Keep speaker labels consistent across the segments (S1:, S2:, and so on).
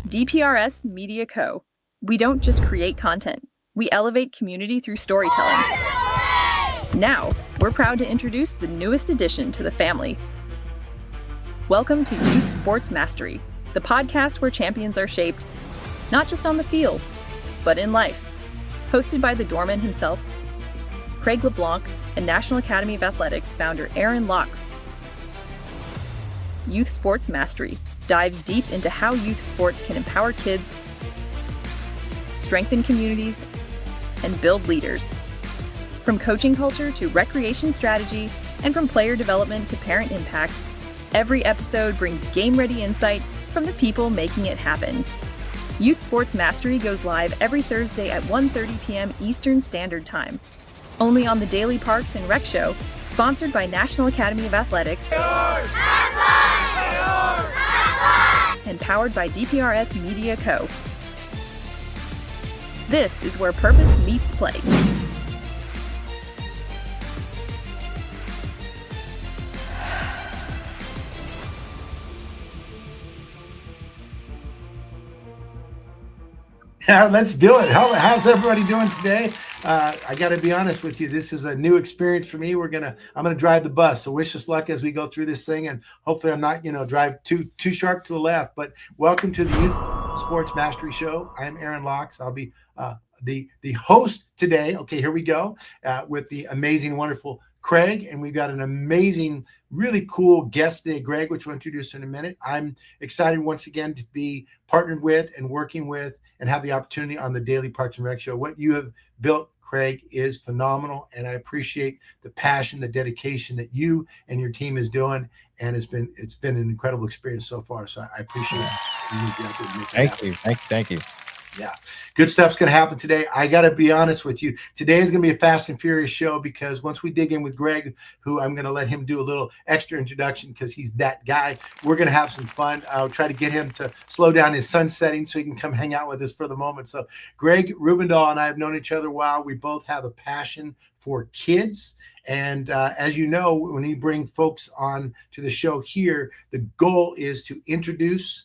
S1: DPRS Media Co. We don't just create content, we elevate community through storytelling. Now, we're proud to introduce the newest addition to the family. Welcome to Youth Sports Mastery, the podcast where champions are shaped, not just on the field, but in life. Hosted by the doorman himself, Greg LeBlanc, and National Academy of Athletics founder Aaron Locks. Youth Sports Mastery dives deep into how youth sports can empower kids, strengthen communities, and build leaders. From coaching culture to recreation strategy, and from player development to parent impact, every episode brings game-ready insight from the people making it happen. Youth Sports Mastery goes live every Thursday at 1:30 p.m. Eastern Standard Time. Only on the Daily Parks and Rec Show, sponsored by National Academy of Athletics and powered by DPRS Media Co. This is where purpose meets play.
S2: Yeah, let's do it. How's everybody doing today? I got to be honest with you. This is a new experience for me. I'm gonna drive the bus. So wish us luck as we go through this thing, and hopefully I'm not, drive too sharp to the left. But welcome to the Youth Sports Mastery Show. I am Aaron Locks. I'll be the host today. Okay, here we go with the amazing, wonderful Craig, and we've got an amazing, really cool guest today, Greg, which we'll introduce in a minute. I'm excited once again to be partnered with and working with and have the opportunity on the Daily Parks and Rec Show. What you have built, Craig, is phenomenal, and I appreciate the passion, the dedication that you and your team is doing, and it's been an incredible experience so far. So I appreciate it.
S3: Thank you.
S2: Yeah, good stuff's going to happen today. I got to be honest with you. Today is going to be a fast and furious show because once we dig in with Greg, who I'm going to let him do a little extra introduction because he's that guy, we're going to have some fun. I'll try to get him to slow down his sun setting so he can come hang out with us for the moment. So Greg Rubendall and I have known each other a while. We both have a passion for kids. And as you know, when we bring folks on to the show here, the goal is to introduce,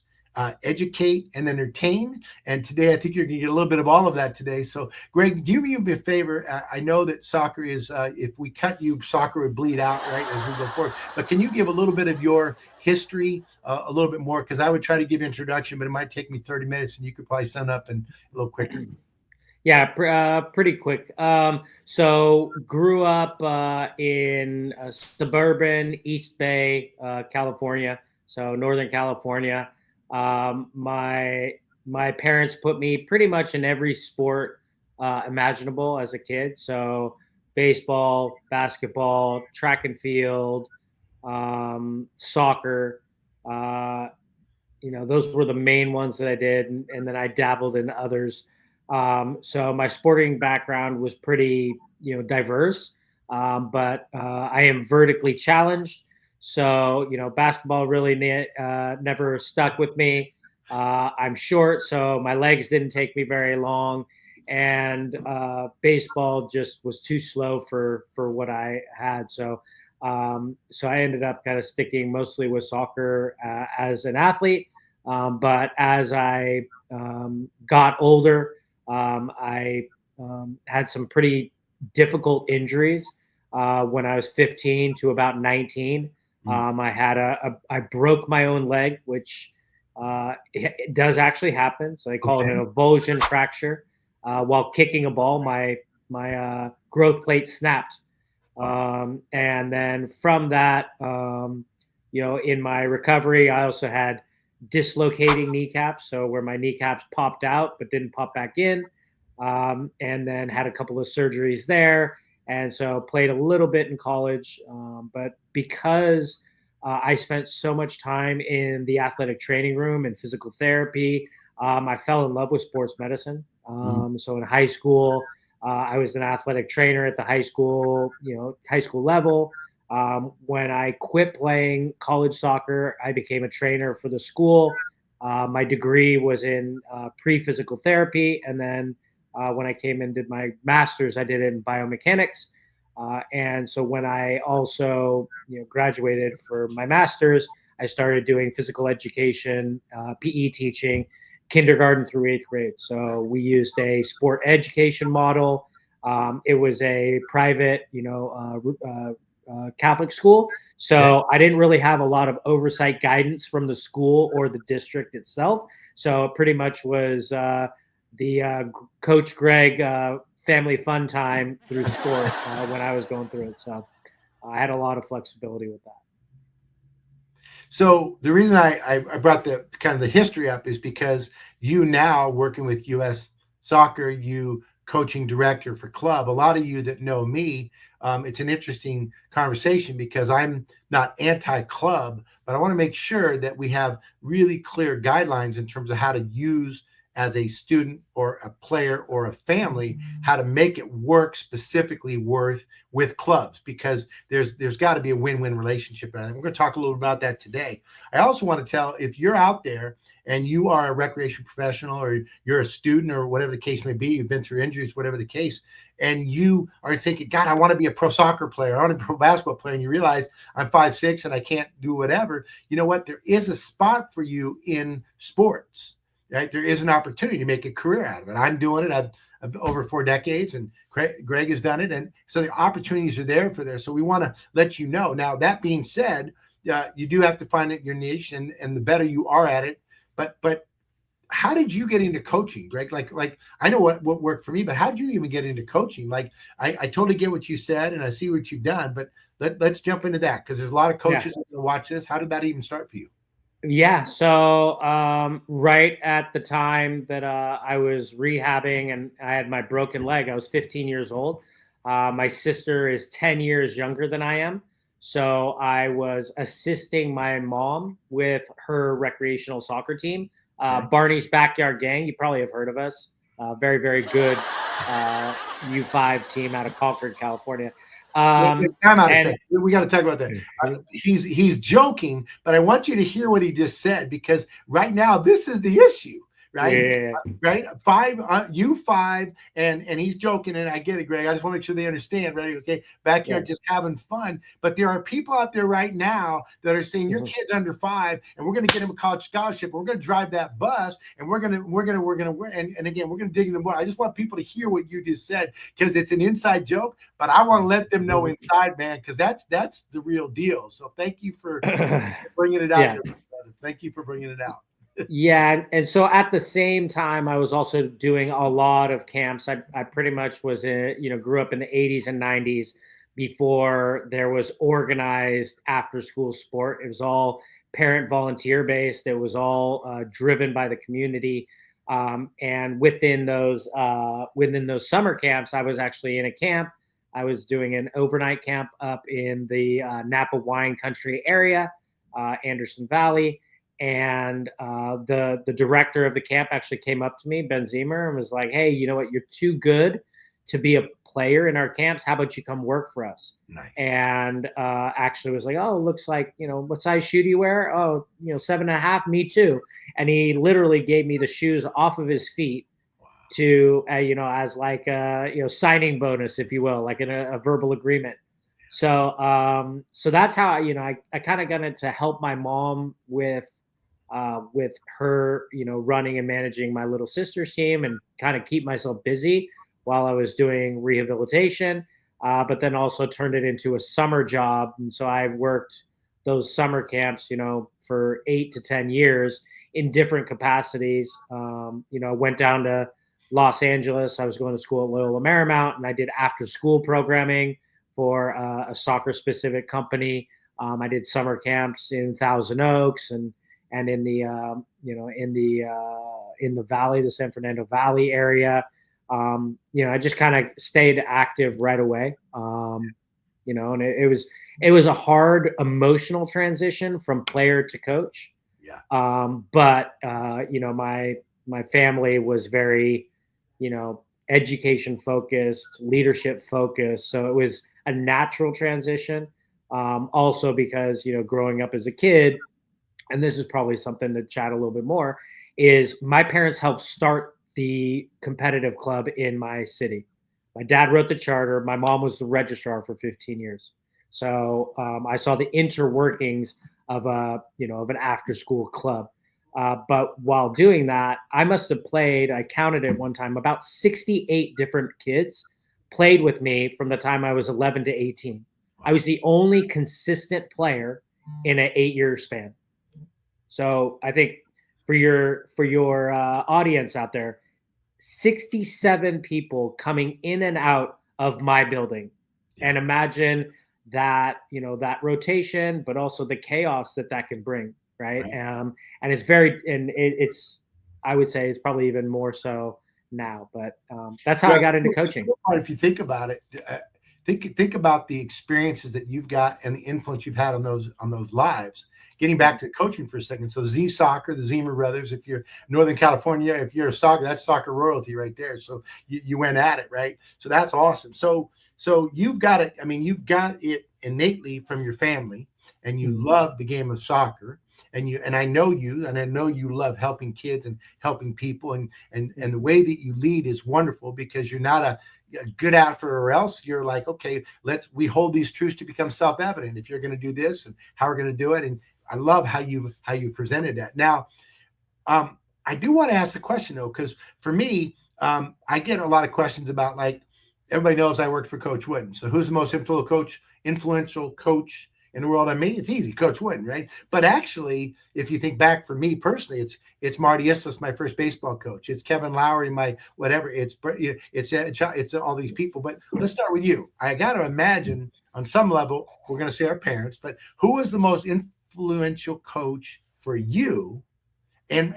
S2: educate, and entertain. And today, I think you're going to get a little bit of all of that today. So, Greg, do me a favor. I know that soccer is, if we cut you, soccer would bleed out, right, as we go forward. But can you give a little bit of your history, a little bit more? Because I would try to give you an introduction, but it might take me 30 minutes, and you could probably sum up in a little quicker.
S4: Yeah, pretty quick. So grew up in suburban East Bay, California, so Northern California. My parents put me pretty much in every sport imaginable as a kid. So baseball, basketball, track and field, soccer. Those were the main ones that I did, and then I dabbled in others. So my sporting background was pretty, diverse, but I am vertically challenged. So, basketball really never stuck with me. I'm short, so my legs didn't take me very long. And baseball just was too slow for what I had. So I ended up kind of sticking mostly with soccer as an athlete. But as I got older, I had some pretty difficult injuries when I was 15 to about 19. I broke my own leg, which it does actually happen. So they call it an avulsion fracture. While kicking a ball, my growth plate snapped. And then from that, in my recovery, I also had dislocating kneecaps. So where my kneecaps popped out, but didn't pop back in. And then had a couple of surgeries there. And so played a little bit in college, but because I spent so much time in the athletic training room and physical therapy, I fell in love with sports medicine. So in high school, I was an athletic trainer at the high school level. When I quit playing college soccer, I became a trainer for the school. My degree was in pre-physical therapy, and then when I came and did my master's, I did it in biomechanics. And so when I also graduated for my master's, I started doing physical education, PE teaching, kindergarten through 8th grade. So we used a sport education model. It was a private, Catholic school. So I didn't really have a lot of oversight guidance from the school or the district itself. So it pretty much was the Coach Greg family fun time through sport when I was going through it. So I had a lot of flexibility with that.
S2: So the reason I brought the kind of the history up is because you now working with U.S. Soccer, you coaching director for club. A lot of you that know me, it's an interesting conversation because I'm not anti-club, but I want to make sure that we have really clear guidelines in terms of how to use as a student or a player or a family, how to make it work specifically with clubs, because there's got to be a win-win relationship. And we're going to talk a little about that today. I also want to tell, if you're out there and you are a recreation professional or you're a student or whatever the case may be, you've been through injuries, whatever the case, and you are thinking, God, I want to be a pro soccer player, I want to be a pro basketball player, and you realize I'm 5'6" and I can't do whatever, you know what? There is a spot for you in sports. Right? There is an opportunity to make a career out of it. I'm doing it. I've over 4 decades, and Greg has done it. And so the opportunities are there for there. So we want to let you know. Now, that being said, you do have to find your niche, and the better you are at it. But how did you get into coaching, Greg? Like I know what worked for me, but how did you even get into coaching? Like I totally get what you said, and I see what you've done. But let's jump into that, because there's a lot of coaches that watch this. How did that even start for you?
S4: Yeah. So right at the time that I was rehabbing and I had my broken leg, I was 15 years old. My sister is 10 years younger than I am. So I was assisting my mom with her recreational soccer team, Barney's Backyard Gang. You probably have heard of us. Very, very good U5 team out of Concord, California.
S2: Time out a second. We got to talk about that. He's joking, but I want you to hear what he just said, because right now this is the issue, right?
S4: Yeah.
S2: Right. U5, and he's joking, and I get it, Greg. I just want to make sure they understand, right? Okay, backyard, just having fun. But there are people out there right now that are saying your kid's under 5, and we're going to get him a college scholarship. And we're going to drive that bus, and we're going to, and again, we're going to dig into more. I just want people to hear what you just said, because it's an inside joke, but I want to let them know inside, man, because that's the real deal. So thank you for bringing it out. Yeah. Thank you for bringing it out.
S4: Yeah, and so at the same time, I was also doing a lot of camps. I pretty much was grew up in the 80s and 90s before there was organized after school sport. It was all parent volunteer based. It was all driven by the community. And within those summer camps, I was actually in a camp. I was doing an overnight camp up in the Napa wine country area, Anderson Valley. And the director of the camp actually came up to me, Ben Ziemer, and was like, hey, you know what? You're too good to be a player in our camps. How about you come work for us?
S2: Nice.
S4: And actually was like, oh, looks like, what size shoe do you wear? Oh, 7.5, me too. And he literally gave me the shoes off of his feet to, as like a, signing bonus, if you will, like in a verbal agreement. So, so that's how, I kind of got it to help my mom with her, running and managing my little sister's team, and kind of keep myself busy while I was doing rehabilitation, but then also turned it into a summer job. And so I worked those summer camps, for 8 to 10 years in different capacities. Went down to Los Angeles. I was going to school at Loyola Marymount, and I did after school programming for a soccer specific company. I did summer camps in Thousand Oaks and in the in the valley, the San Fernando Valley area. I just kind of stayed active right away. And it was a hard emotional transition from player to coach.
S2: Yeah.
S4: But my family was very, education focused, leadership focused. So it was a natural transition. Also because, growing up as a kid, and this is probably something to chat a little bit more, is my parents helped start the competitive club in my city. My dad wrote the charter. My mom was the registrar for 15 years. So I saw the interworkings of an after school club. But while doing that, I must have played, I counted it one time, about 68 different kids played with me from the time I was 11 to 18. I was the only consistent player in an 8-year span. So I think for your audience out there, 67 people coming in and out of my building, and imagine that, that rotation, but also the chaos that can bring, right? And it's it's, I would say it's probably even more so now, but that's how I got into coaching.
S2: If you think about it, think about the experiences that you've got and the influence you've had on those lives. Getting back to coaching for a second. So Z Soccer, the Zemer brothers, if you're Northern California, if you're a soccer, that's soccer royalty right there. So you went at it, right? So that's awesome. So you've got it. I mean, you've got it innately from your family, and you love the game of soccer. And I know you love helping kids and helping people, and the way that you lead is wonderful, because you're not a good after, or else you're like, okay, we hold these truths to become self-evident. If you're going to do this, and how we're going to do it. And I love how you presented that. Now, I do want to ask the question though, because for me, I get a lot of questions about, like, everybody knows I worked for Coach Wooden. So who's the most influential coach in the world? I mean, it's easy, Coach Wooden, right? But actually, if you think back, for me personally, it's Marty Islas, my first baseball coach. It's Kevin Lowry, my whatever. It's all these people. But let's start with you. I got to imagine on some level, we're going to say our parents, but who is the most influential coach for you? And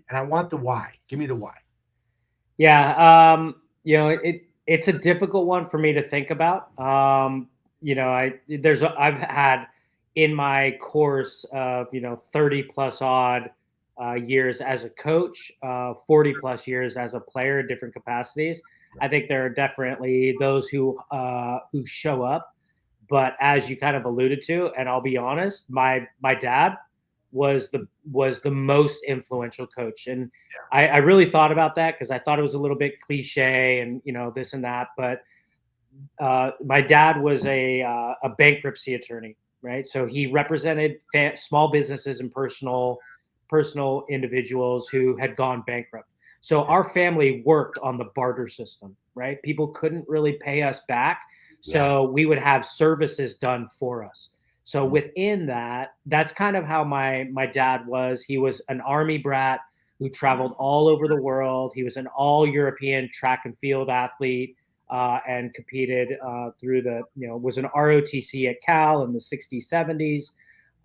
S2: I want the why. Give me the why.
S4: Yeah, it's a difficult one for me to think about. I've had in my course of 30 plus odd years as a coach, 40 plus years as a player in different capacities. I think there are definitely those who show up, but as you kind of alluded to, and I'll be honest, my dad was the most influential coach, and I really thought about that, because I thought it was a little bit cliche and this and that, but my dad was a bankruptcy attorney, right? So he represented small businesses and personal individuals who had gone bankrupt. So our family worked on the barter system, right? People couldn't really pay us back, so we would have services done for us. So within that, that's kind of how my dad was. He was an Army brat who traveled all over the world. He was an all-European track and field athlete. And competed through was an ROTC at Cal in the 60s, 70s.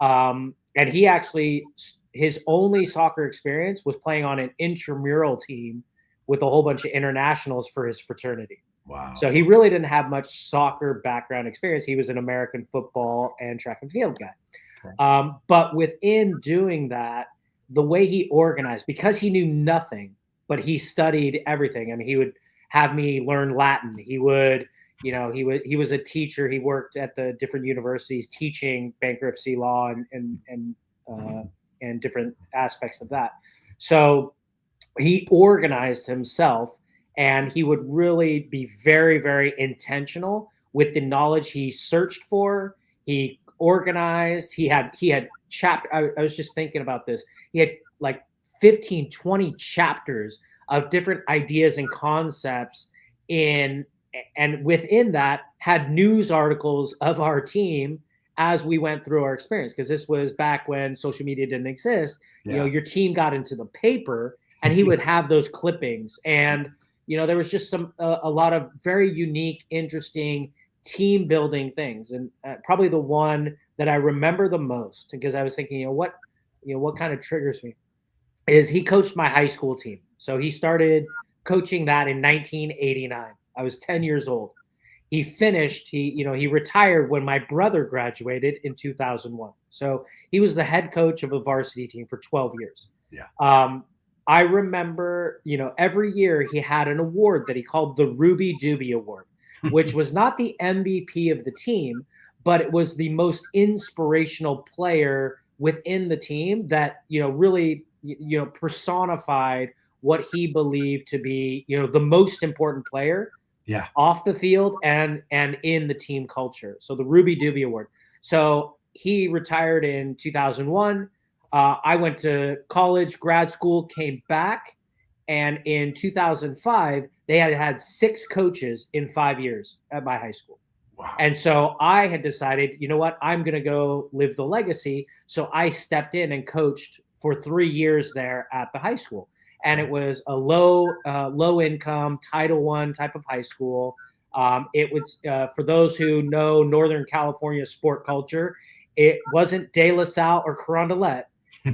S4: And he actually, his only soccer experience was playing on an intramural team with a whole bunch of internationals for his fraternity.
S2: Wow.
S4: So he really didn't have much soccer background experience. He was an American football and track and field guy. Okay. But within doing that, the way he organized, because he knew nothing, but he studied everything. I mean, he would have me learn Latin. He would, he was a teacher. He worked at the different universities teaching bankruptcy law and different aspects of that. So he organized himself, and he would really be very, very intentional with the knowledge he searched for. He organized. He had chapter. I was just thinking about this. He had like 15, 20 chapters of different ideas and concepts and within that had news articles of our team as we went through our experience, because this was back when social media didn't exist. Your team got into the paper, and he would have those clippings, and there was just a lot of very unique, interesting team building things. And probably the one that I remember the most, because I was thinking, what kind of triggers me, is he coached my high school team. So he started coaching that in 1989. I was 10 years old. He finished, he retired when my brother graduated in 2001. So he was the head coach of a varsity team for 12 years. Yeah. I remember, every year he had an award that he called the Ruby Doobie Award, which was not the MVP of the team, but it was the most inspirational player within the team that, really, personified what he believed to be, the most important player off the field and in the team culture. So the Ruby Doobie Award. So he retired in 2001. I went to college, grad school, came back, and in 2005, they had 6 coaches in 5 years at my high school.
S2: Wow.
S4: And so I had decided, you know what, I'm going to go live the legacy. So I stepped in and coached for 3 years there at the high school. And it was a low income Title I type of high school. It was, for those who know Northern California sport culture, it wasn't De La Salle or Carondelet.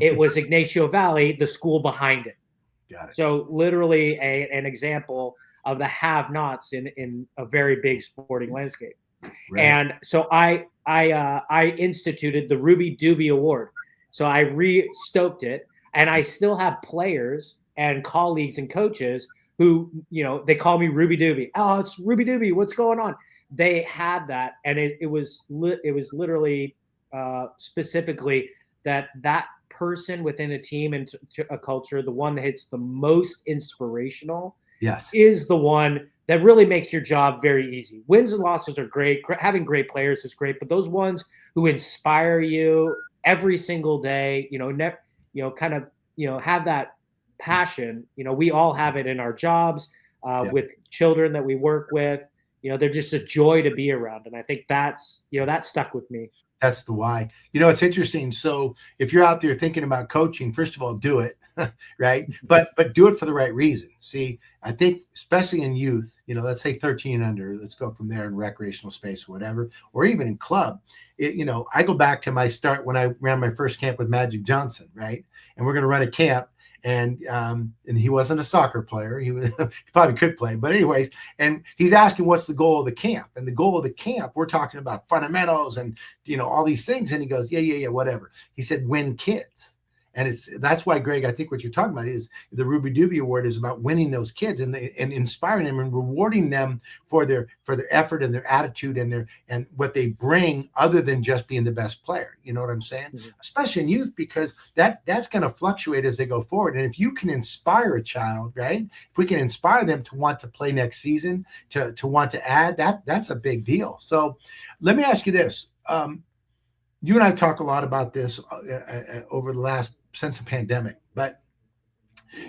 S4: It was Ignacio Valley, the school behind it.
S2: Got it.
S4: So literally an example of the have-nots in a very big sporting landscape.
S2: Right.
S4: And so I instituted the Ruby Doobie Award. So I re-stoked it, and I still have players and colleagues and coaches who, they call me Ruby Doobie. Oh, it's Ruby Doobie. What's going on? They had that, and it was literally specifically that person within a team and a culture, the one that hits the most inspirational,
S2: yes,
S4: is the one that really makes your job very easy. Wins and losses are great. Having great players is great, but those ones who inspire you every single day, have that passion. We all have it in our jobs, with children that we work with. They're just a joy to be around, and I think that's that stuck with me.
S2: That's the why. It's interesting. So if you're out there thinking about coaching, first of all, do it, right? But do it for the right reason. See, I think especially in youth, let's say 13 and under, let's go from there in recreational space or whatever, or even in club. I go back to my start when I ran my first camp with Magic Johnson, right? And we're going to run a camp. And he wasn't a soccer player. He probably could play, but anyways. And he's asking, what's the goal of the camp? And the goal of the camp, we're talking about fundamentals and all these things. And he goes, yeah, whatever. He said, win kids. And that's why, Greg, I think what you're talking about is the Ruby Doobie Award is about winning those kids and inspiring them and rewarding them for their effort and their attitude and what they bring, other than just being the best player. You know what I'm saying? Mm-hmm. Especially in youth, because that's going to fluctuate as they go forward. And if you can inspire a child, right? If we can inspire them to want to play next season, to want to add, that's a big deal. So let me ask you this. You and I talk a lot about this over the last since the pandemic, but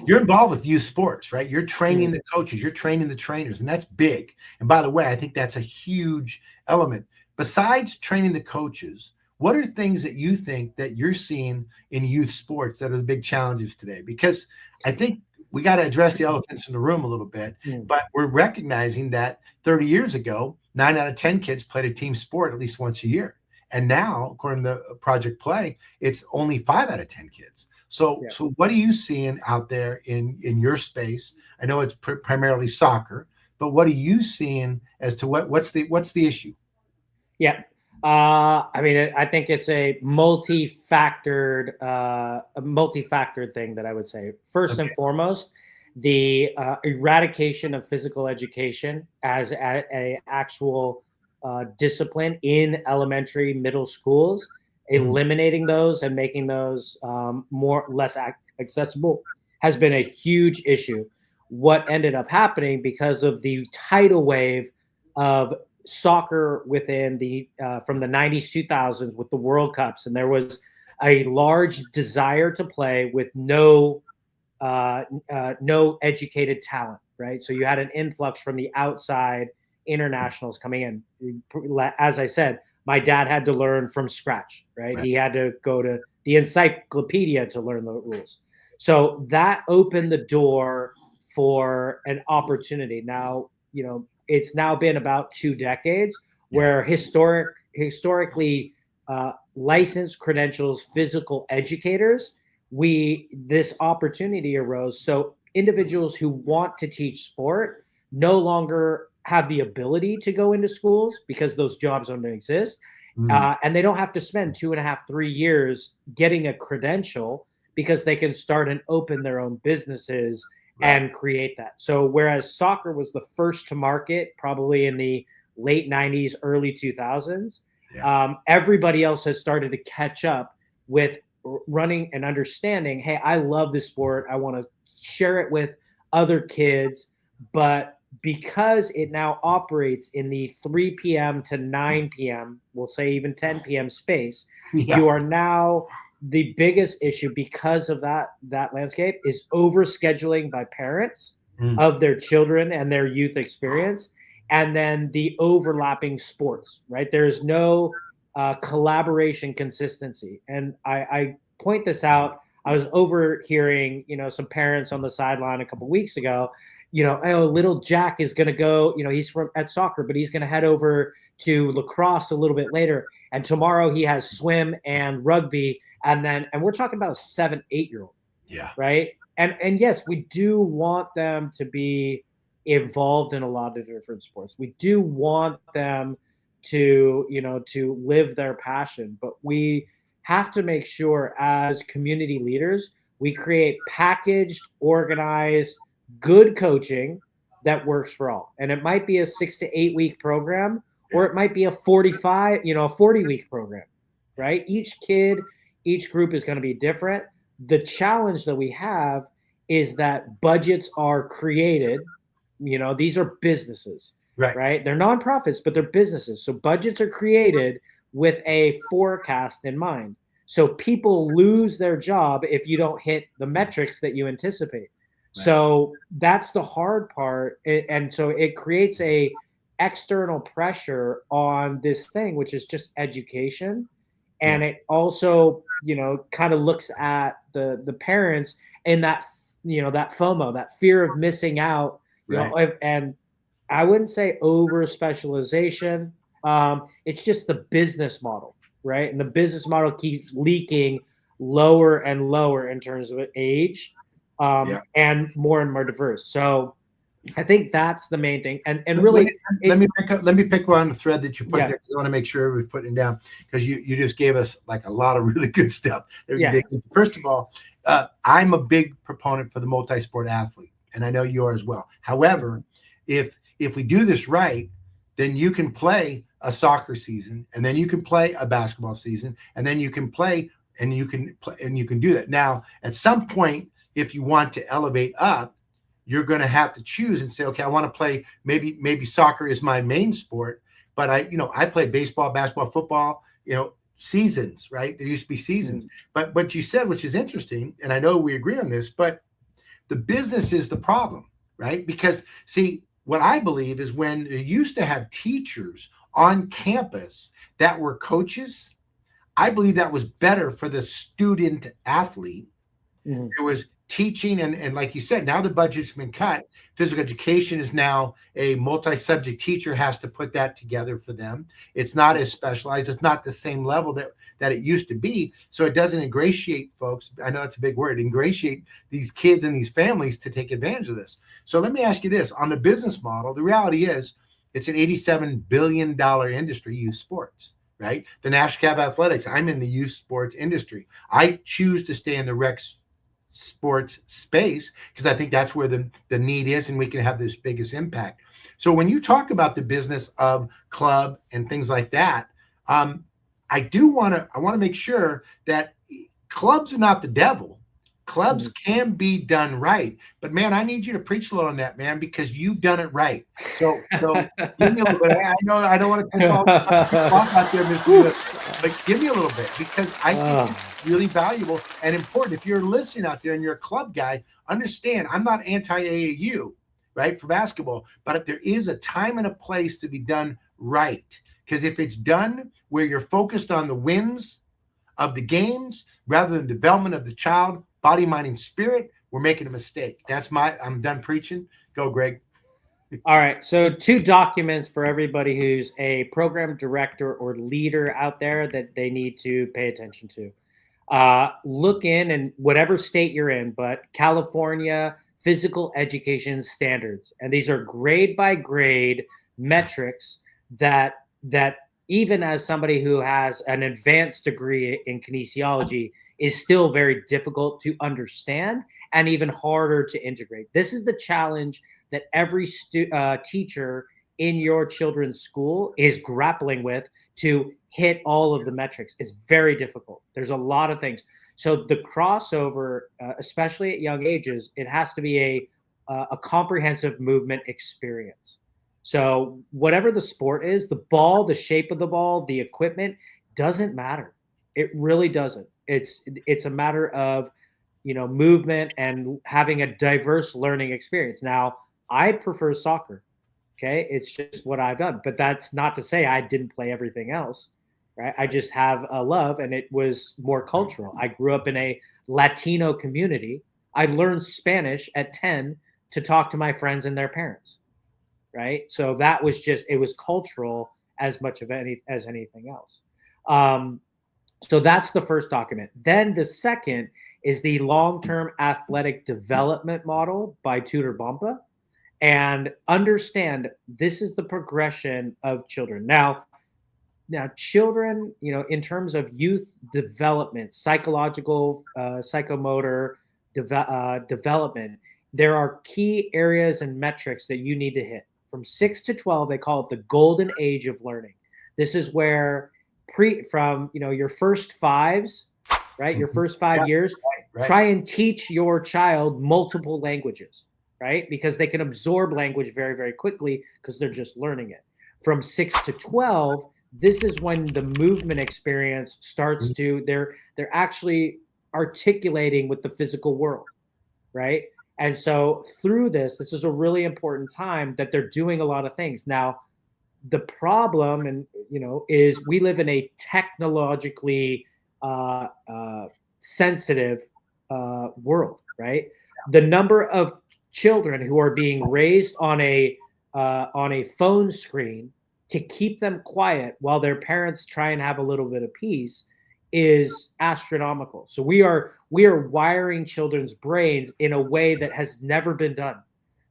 S2: you're involved with youth sports, right? You're training the coaches, you're training the trainers, and that's big. And by the way, I think that's a huge element. Besides training the coaches, what are things that you think that you're seeing in youth sports that are the big challenges today? Because I think we got to address the elephants in the room a little bit, but we're recognizing that 30 years ago, 9 out of 10 kids played a team sport at least once a year. And now, according to Project Play, it's only 5 out of 10 kids. So what are you seeing out there in your space? I know it's primarily soccer, but what are you seeing as to what's the issue?
S4: Yeah. I think it's a multi-factored thing that I would say. First and foremost, the eradication of physical education as a actual discipline in elementary, middle schools, eliminating those and making those less accessible has been a huge issue. What ended up happening because of the tidal wave of soccer within from the 90s, 2000s with the World Cups, and there was a large desire to play with no educated talent, right? So you had an influx from the outside internationals coming in. As I said, my dad had to learn from scratch, right? He had to go to the encyclopedia to learn the rules. So that opened the door for an opportunity. Now, it's now been about 2 decades where historically licensed credentials, physical educators, this opportunity arose. So individuals who want to teach sport no longer have the ability to go into schools because those jobs don't exist. And they don't have to spend 2.5, 3 years getting a credential because they can start and open their own businesses and create that. So whereas soccer was the first to market probably in the late 90s, early 2000s, everybody else has started to catch up with running and understanding, hey, I love this sport. I want to share it with other kids. But because it now operates in the 3 p.m. to 9 p.m., we'll say even 10 p.m. space, you are now the biggest issue because of that landscape is overscheduling by parents of their children and their youth experience, and then the overlapping sports, right? There's no collaboration consistency. And I point this out. I was overhearing, some parents on the sideline a couple weeks ago, oh, little Jack is going to go, he's at soccer, but he's going to head over to lacrosse a little bit later. And tomorrow he has swim and rugby. And we're talking about a 7, 8-year-old.
S2: Yeah.
S4: Right. And yes, we do want them to be involved in a lot of different sports. We do want them to live their passion, but we have to make sure as community leaders, we create packaged, organized, good coaching that works for all. And it might be a 6 to 8 week program, or it might be a 40-week program, right? Each group is going to be different. The challenge that we have is that budgets are created. These are businesses, right? They're nonprofits, but they're businesses. So budgets are created with a forecast in mind. So people lose their job if you don't hit the metrics that you anticipate. Right. So that's the hard part. And so it creates a external pressure on this thing, which is just education. And it also, kind of looks at the parents and that, that FOMO, that fear of missing out, and I wouldn't say over specialization. It's just the business model, right? And the business model keeps leaking lower and lower in terms of age, and more diverse. So I think that's the main thing. And really,
S2: let me pick one thread that you put there. I want to make sure we're putting it down, because you just gave us like a lot of really good stuff. First of all, I'm a big proponent for the multi-sport athlete, and I know you are as well. However, if we do this right, then you can play a soccer season, and then you can play a basketball season, and then you can play, and you can do that. Now, at some point, if you want to elevate up, you're going to have to choose and say, okay, I want to play, maybe soccer is my main sport, but I played baseball, basketball, football, seasons, right? There used to be seasons. But what you said, which is interesting, and I know we agree on this, but the business is the problem, right? Because see, what I believe is when you used to have teachers on campus that were coaches, I believe that was better for the student athlete. There was teaching, and like you said, now the budget's been cut. Physical education is now a multi-subject teacher has to put that together for them. It's not as specialized. It's not the same level that it used to be. So it doesn't ingratiate folks. I know it's a big word, ingratiate these kids and these families to take advantage of this. So let me ask you this. On the business model, the reality is it's an $87 billion industry, youth sports, right? The National Cav Athletics, I'm in the youth sports industry. I choose to stay in the rec sports space because I think that's where the need is, and we can have this biggest impact. So when you talk about the business of club and things like that, I want to make sure that clubs are not the devil. Clubs can be done right, but man, I need you to preach a little on that, man, because you've done it right. So give me a little bit. I know I don't want to piss all out there, Mr. Lewis, but give me a little bit, because I think it's really valuable and important. If you're listening out there and you're a club guy, understand I'm not anti-AAU, right, for basketball, but if there is a time and a place to be done right, because if it's done where you're focused on the wins of the games rather than development of the child, body, mind, and spirit, we're making a mistake. I'm done preaching. Go, Greg.
S4: All right. So 2 documents for everybody who's a program director or leader out there that they need to pay attention to. Look in whatever state you're in, but California physical education standards. And these are grade by grade metrics that even as somebody who has an advanced degree in kinesiology is still very difficult to understand and even harder to integrate. This is the challenge that every teacher in your children's school is grappling with to hit all of the metrics. It's very difficult. There's a lot of things. So the crossover, especially at young ages, it has to be a comprehensive movement experience. So whatever the sport is, the ball, the shape of the ball, the equipment doesn't matter. It really doesn't. It's a matter of, movement and having a diverse learning experience. Now, I prefer soccer. Okay. It's just what I've done, but that's not to say I didn't play everything else. Right. I just have a love, and it was more cultural. I grew up in a Latino community. I learned Spanish at 10 to talk to my friends and their parents. Right. So that was it was cultural as much as anything else. So that's the first document. Then the second is the long-term athletic development model by Tudor Bompa. And understand, this is the progression of children. Now children, in terms of youth development, psychological, psychomotor development, there are key areas and metrics that you need to hit. From 6 to 12, they call it the golden age of learning. This is where from your first fives, right? Your first 5 years,
S2: right.
S4: Try and teach your child multiple languages, right? Because they can absorb language very, very quickly because they're just learning it. From 6 to 12, this is when the movement experience starts to, they're actually articulating with the physical world, right? And so through this is a really important time that they're doing a lot of things. Now, the problem, is we live in a technologically sensitive world, right? The number of children who are being raised on a phone screen to keep them quiet while their parents try and have a little bit of peace is astronomical. So we are wiring children's brains in a way that has never been done.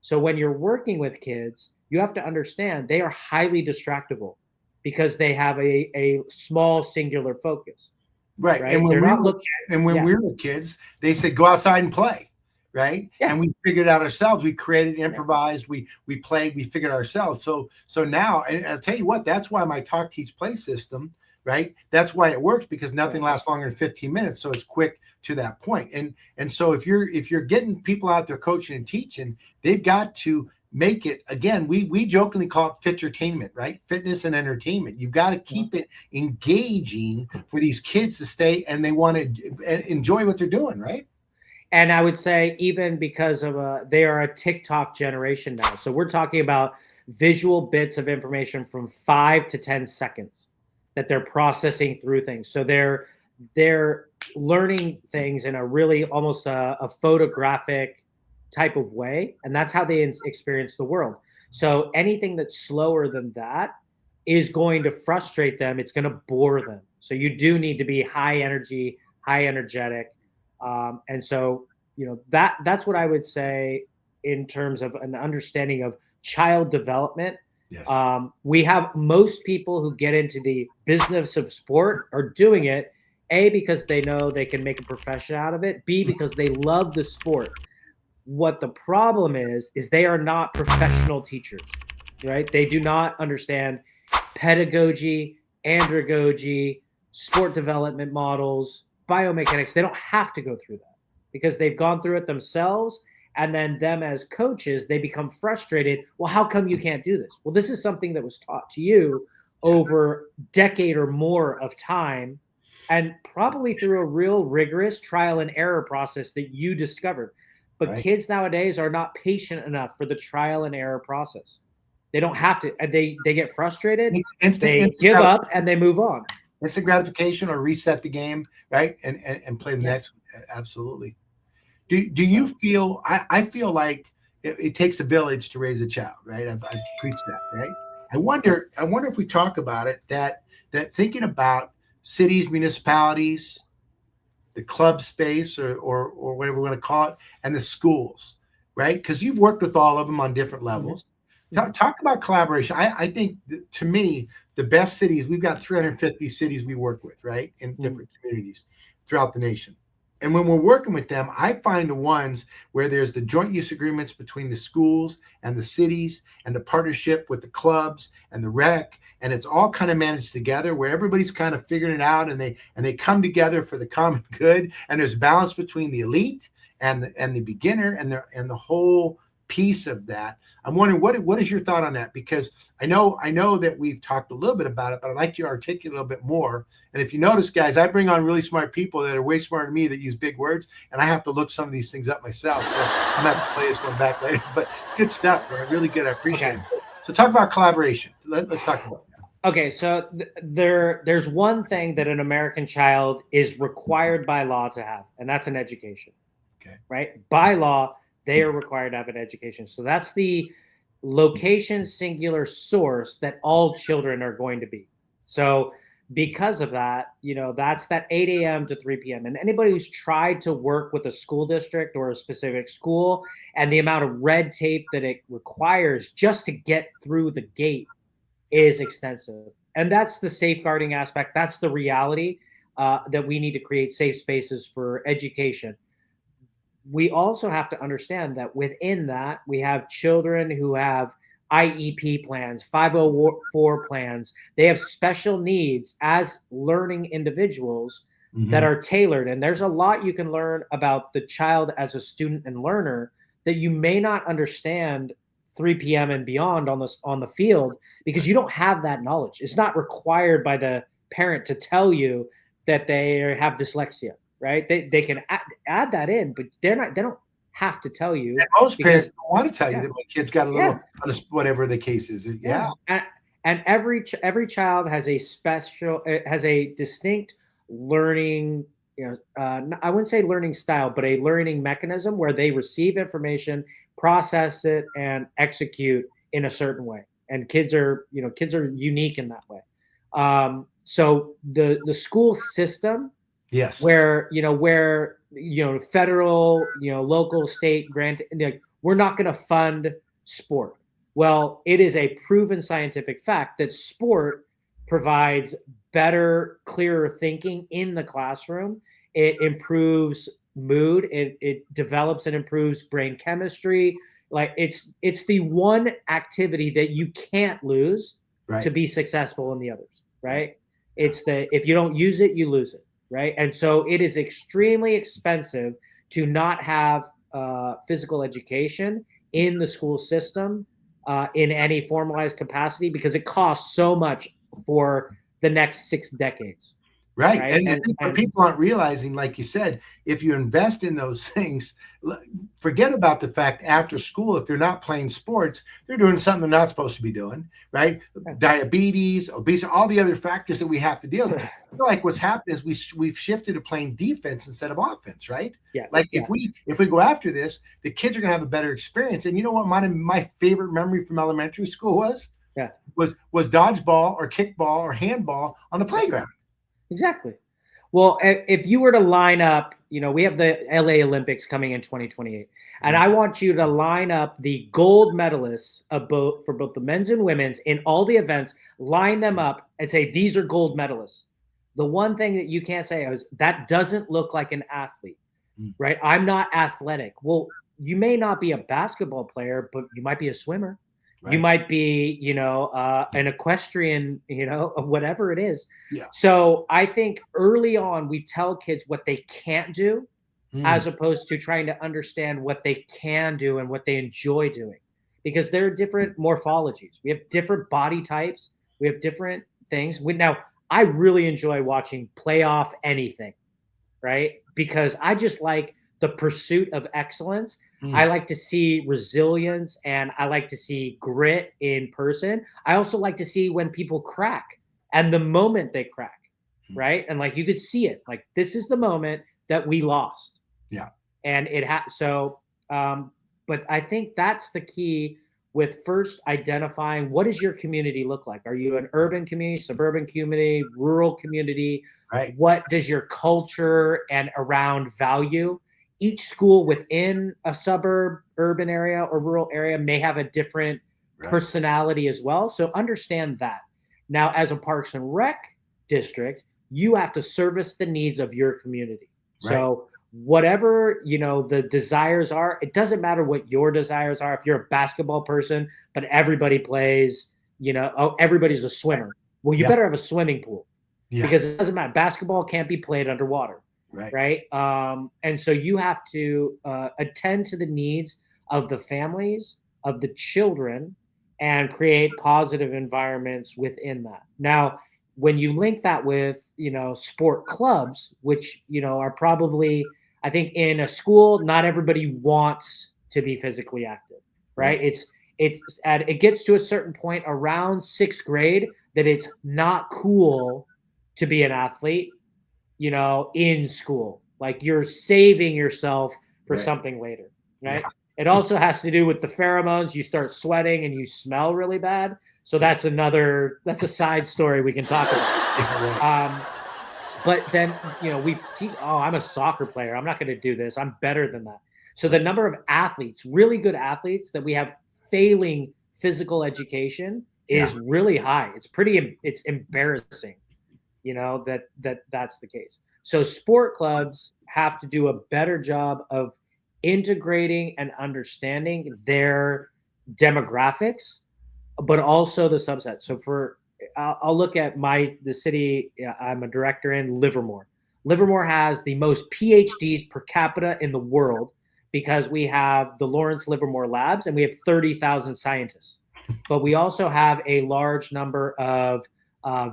S4: So when you're working with kids, you have to understand they are highly distractible because they have a small singular focus.
S2: Right.
S4: Right?
S2: And when we were kids, they said, go outside and play. Right. Yeah. And we figured it out ourselves. We created, improvised, we played, we figured ourselves. So now, and I'll tell you what, that's why my talk, teach, play system, right? That's why it works, because nothing lasts longer than 15 minutes. So it's quick to that point. And so if you're getting people out there coaching and teaching, they've got to make it, again, we jokingly call it fittertainment, right? Fitness and entertainment. You've got to keep it engaging for these kids to stay, and they want to enjoy what they're doing, right?
S4: And I would say, even because of they are a TikTok generation now. So we're talking about visual bits of information from 5 to 10 seconds that they're processing through things. So they're learning things in a really almost a photographic type of way. And that's how they experience the world. So anything that's slower than that is going to frustrate them. It's going to bore them. So you do need to be high energy, high energetic. And so, that's what I would say in terms of an understanding of child development.
S2: Yes.
S4: We have most people who get into the business of sport are doing it, A, because they know they can make a profession out of it, B, because they love the sport. What the problem is they are not professional teachers, right? They do not understand pedagogy, andragogy, sport development models, biomechanics. They don't have to go through that because they've gone through it themselves. And then them as coaches, they become frustrated. Well, how come you can't do this? Well, this is something that was taught to you over a decade or more of time, and probably through a real rigorous trial and error process that you discovered. But kids nowadays are not patient enough for the trial and error process. They don't have to. They get frustrated. They give up and they move on.
S2: Instant gratification, or reset the game, right? And play the next one. Absolutely. Do you feel, I feel like it takes a village to raise a child, right? I've preached that, right? I wonder if we talk about it, that thinking about cities, municipalities, the club space, or whatever we want to call it, and the schools, right? Because you've worked with all of them on different levels. Mm-hmm. Talk about collaboration. I think, to me, the best cities, we've got 350 cities we work with, right? In different communities throughout the nation. And when we're working with them, I find the ones where there's the joint use agreements between the schools and the cities, and the partnership with the clubs and the rec, and it's all kind of managed together, where everybody's kind of figuring it out, and they come together for the common good, and there's balance between the elite and the beginner, and the whole piece of that. I'm wondering what is your thought on that? Because I know that we've talked a little bit about it, but I'd like you to articulate a little bit more. And if you notice, guys, I bring on really smart people that are way smarter than me that use big words, and I have to look some of these things up myself. So I'm gonna have to play this one back later. But it's good stuff, man. Really good. I appreciate it. So talk about collaboration. Let's talk about that.
S4: Okay, so there's one thing that an American child is required by law to have, and that's an education.
S2: Okay.
S4: Right? By law, they are required to have an education. So that's the location singular source that all children are going to be. So because of that, that's that 8 a.m. to 3 p.m. And anybody who's tried to work with a school district or a specific school and the amount of red tape that it requires just to get through the gate is extensive. And that's the safeguarding aspect. That's the reality that we need to create safe spaces for education. We also have to understand that within that, we have children who have IEP plans, 504 plans. They have special needs as learning individuals that are tailored. And there's a lot you can learn about the child as a student and learner that you may not understand 3 p.m. and beyond on the field because you don't have that knowledge. It's not required by the parent to tell you that they have dyslexia. Right? They can add that in, but they don't have to tell you.
S2: And most parents don't want to tell you that my kid's got a little, whatever the case is. Yeah.
S4: And every child has a distinct learning, I wouldn't say learning style, but a learning mechanism where they receive information, process it, and execute in a certain way. And kids are unique in that way. So the school system,
S2: yes,
S4: where federal, local, state grant, we're not going to fund sport. Well, it is a proven scientific fact that sport provides better, clearer thinking in the classroom. It improves mood. It develops and improves brain chemistry. Like it's the one activity that you can't lose to be successful in the others. Right? It's if you don't use it, you lose it. Right. And so it is extremely expensive to not have physical education in the school system in any formalized capacity because it costs so much for the next 6 decades.
S2: Right. And people aren't realizing, like you said, if you invest in those things, forget about the fact after school, if they're not playing sports, they're doing something they're not supposed to be doing, right? Diabetes, obesity, all the other factors that we have to deal with. I feel like what's happened is we've shifted to playing defense instead of offense, right?
S4: Yeah.
S2: Like if we go after this, the kids are going to have a better experience. And you know what my favorite memory from elementary school was?
S4: Yeah.
S2: Was dodgeball or kickball or handball on the playground.
S4: Exactly. Well, if you were to line up, we have the LA Olympics coming in 2028, and I want you to line up the gold medalists for both the men's and women's in all the events, line them up and say, these are gold medalists. The one thing that you can't say is that doesn't look like an athlete, right? I'm not athletic. Well, you may not be a basketball player, but you might be a swimmer. Right. You might be, an equestrian, whatever it is.
S2: Yeah.
S4: So I think early on we tell kids what they can't do as opposed to trying to understand what they can do and what they enjoy doing. Because there are different morphologies. We have different body types. We have different things. Now, I really enjoy watching playoff anything, right? Because I just like the pursuit of excellence. I like to see resilience and I like to see grit in person. I also like to see when people crack and the moment they crack, right? And like you could see it, like this is the moment that we lost.
S2: Yeah.
S4: And but I think that's the key with first identifying what does your community look like? Are you an urban community, suburban community, rural community?
S2: Right.
S4: What does your culture and around value? Each school within a suburb, urban area, or rural area may have a different personality as well. So understand that. Now, as a Parks and Rec district, you have to service the needs of your community. Right. So whatever, the desires are, it doesn't matter what your desires are. If you're a basketball person, but everybody plays, everybody's a swimmer. Well, you better have a swimming pool because it doesn't matter. Basketball can't be played underwater. Right. And so you have to attend to the needs of the families, of the children, and create positive environments within that. Now, when you link that with, sport clubs, which, are probably, I think in a school, not everybody wants to be physically active, right? It gets to a certain point around 6th grade that it's not cool to be an athlete, in school. Like you're saving yourself for something later, right?
S2: Yeah.
S4: It also has to do with the pheromones. You start sweating and you smell really bad. So that's a side story we can talk about. But then, I'm a soccer player. I'm not going to do this. I'm better than that. So the number of athletes, really good athletes that we have failing physical education is really high. It's embarrassing, that's the case. So sport clubs have to do a better job of integrating and understanding their demographics, but also the subset. So I'll look at the city I'm a director in, Livermore. Livermore has the most PhDs per capita in the world because we have the Lawrence Livermore Labs and we have 30,000 scientists. But we also have a large number of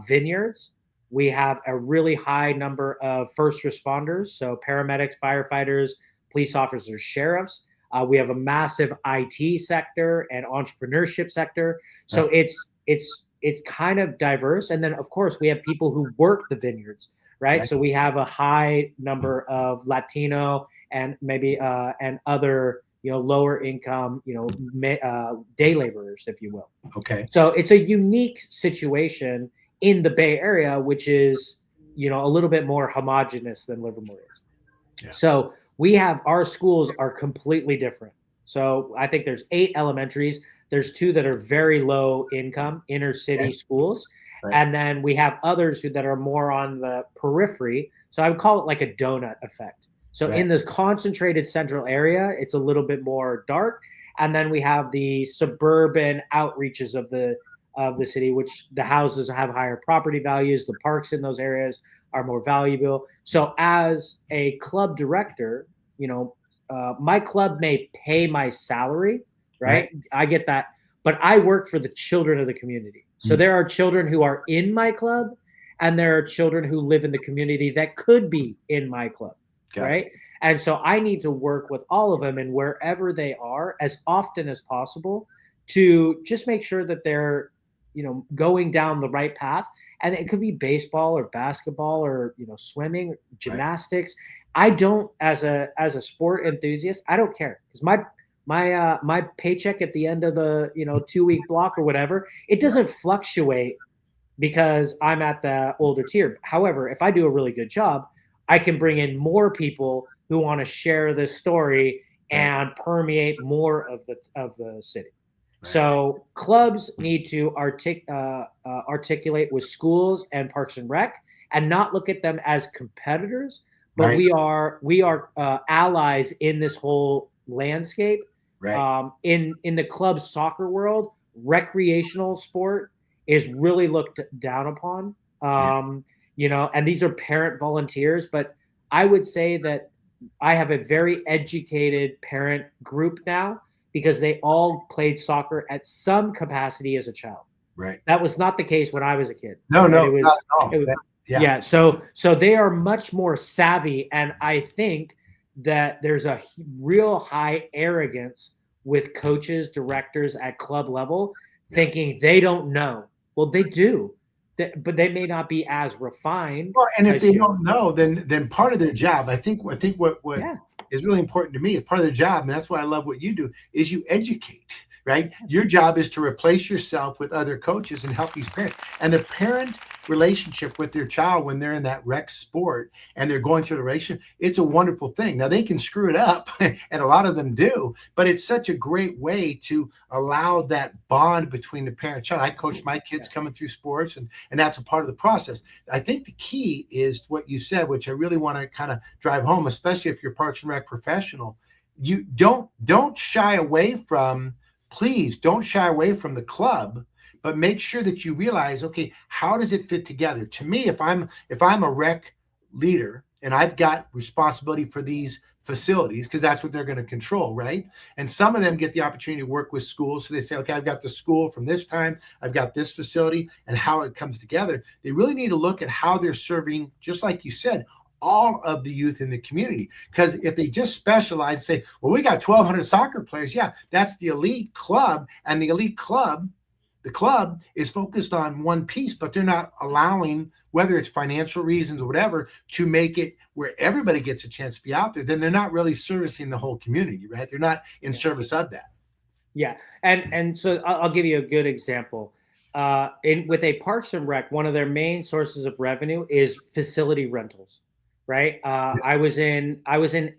S4: vineyards. We have a really high number of first responders, so paramedics, firefighters, police officers, sheriffs. We have a massive IT sector and entrepreneurship sector. So it's kind of diverse. And then, of course, we have people who work the vineyards, right? So we have a high number of Latino and maybe and other, lower income, day laborers, if you will.
S2: Okay.
S4: So it's a unique situation in the Bay Area, which is, a little bit more homogenous than Livermore is. Yeah. So our schools are completely different. So I think there's 8 elementaries. There's 2 that are very low income inner city schools. Right. And then we have others that are more on the periphery. So I would call it like a donut effect. So in this concentrated central area, it's a little bit more dark. And then we have the suburban outreaches of the city, which the houses have higher property values. The parks in those areas are more valuable. So as a club director, my club may pay my salary, right? I get that. But I work for the children of the community. So there are children who are in my club and there are children who live in the community that could be in my club, right? And so I need to work with all of them and wherever they are as often as possible to just make sure that they're, going down the right path. And it could be baseball or basketball or, swimming, gymnastics. I don't, as a sport enthusiast, I don't care because my paycheck at the end of the 2-week block or whatever, it doesn't fluctuate because I'm at the older tier. However, if I do a really good job, I can bring in more people who want to share this story and permeate more of the city. So clubs need to articulate with schools and Parks and Rec and not look at them as competitors, but we are allies in this whole landscape. In the club soccer world, recreational sport is really looked down upon. And these are parent volunteers, but I would say that I have a very educated parent group now because they all played soccer at some capacity as a child.
S2: Right.
S4: That was not the case when I was a kid.
S2: No, not
S4: at all. So they are much more savvy. And I think that there's a real high arrogance with coaches, directors at club level, thinking they don't know. Well, they do. But they may not be as refined.
S2: Well, and if they don't know, then part of their job, I think what is really important to me is part of their job, and that's why I love what you do, is you educate, right? Your job is to replace yourself with other coaches and help these parents. And the parent relationship with their child when they're in that rec sport and they're going through the relationship, it's a wonderful thing. Now they can screw it up and a lot of them do, but it's such a great way to allow that bond between the parent and child. I coach my kids coming through sports and that's a part of the process. I think the key is what you said, which I really want to kind of drive home, especially if you're Parks and Rec professional. You don't shy away from, please don't shy away from the club, but make sure that you realize, okay, how does it fit together? To me, if I'm a rec leader and I've got responsibility for these facilities because that's what they're going to control, right? And some of them get the opportunity to work with schools. So they say, okay, I've got the school from this time, I've got this facility, and how it comes together. They really need to look at how they're serving, just like you said, all of the youth in the community. Because if they just specialize, say, well, we got 1,200 soccer players. Yeah, that's the elite club. And the elite club, the club is focused on one piece, but they're not allowing, whether it's financial reasons or whatever, to make it where everybody gets a chance to be out there. Then they're not really servicing the whole community, right? They're not in service of that.
S4: Yeah. And so I'll give you a good example. With a Parks and Rec, one of their main sources of revenue is facility rentals, right? I was in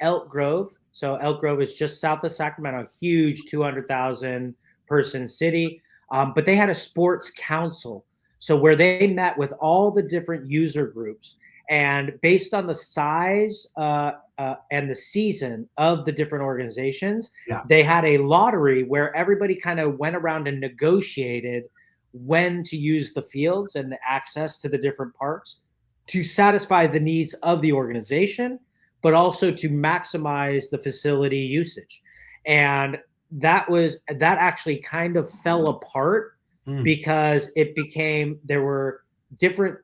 S4: Elk Grove. So Elk Grove is just south of Sacramento, huge 200,000 person city. But they had a sports council. So where they met with all the different user groups, and based on the size and the season of the different organizations, they had a lottery where everybody kind of went around and negotiated when to use the fields and the access to the different parks to satisfy the needs of the organization, but also to maximize the facility usage. And that actually kind of fell apart because it became, there were different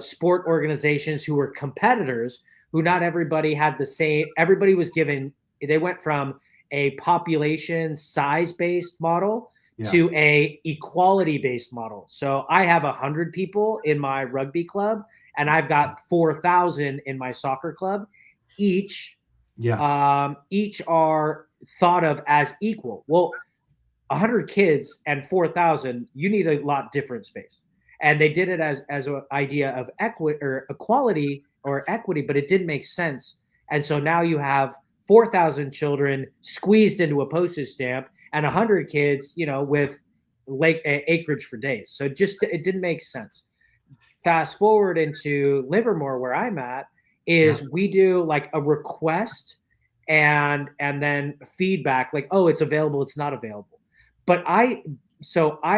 S4: sport organizations who were competitors who not everybody had the same, everybody was given, they went from a population size based model to a equality based model. So I have 100 people in my rugby club and I've got 4,000 in my soccer club. Each are thought of as equal. Well, 100 kids and 4,000, you need a lot different space. And they did it as an idea of equality or equity, but it didn't make sense. And so now you have 4,000 children squeezed into a postage stamp and 100 kids, with acreage for days. So it didn't make sense. Fast forward into Livermore, where I'm at, is we do like a request and then feedback, like, oh, it's available, it's not available. But I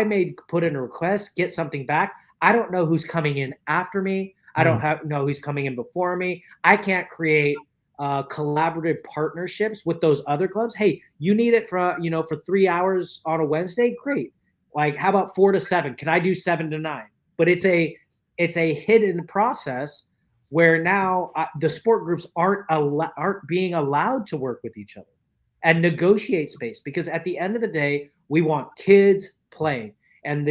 S4: may put in a request, get something back. I don't know who's coming in after me. I don't know who's coming in before me. I can't create collaborative partnerships with those other clubs. Hey, you need it for 3 hours on a Wednesday? Great. Like, how about 4 to 7? Can I do 7 to 9? But it's a hidden process where now the sport groups aren't being allowed to work with each other and negotiate space, because at the end of the day, we want kids playing, and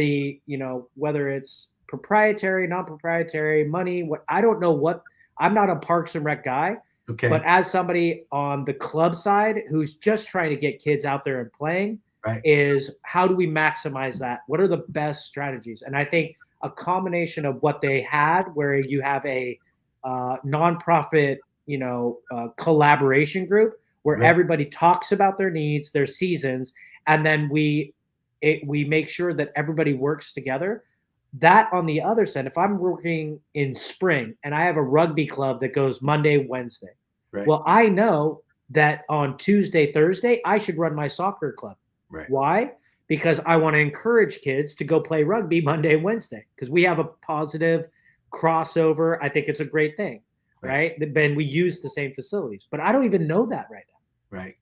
S4: whether it's proprietary, non-proprietary, money, I don't know what, I'm not a Parks and Rec guy. Okay. But as somebody on the club side who's just trying to get kids out there and playing, is how do we maximize that? What are the best strategies? And I think a combination of what they had, where you have a nonprofit, collaboration group where everybody talks about their needs, their seasons, and then we make sure that everybody works together. That on the other side, if I'm working in spring and I have a rugby club that goes Monday, Wednesday, well, I know that on Tuesday, Thursday, I should run my soccer club. Why? Because I want to encourage kids to go play rugby Monday and Wednesday, because we have a positive crossover. I think it's a great thing, right? Ben, we use the same facilities, but I don't even know that right now.
S2: Right.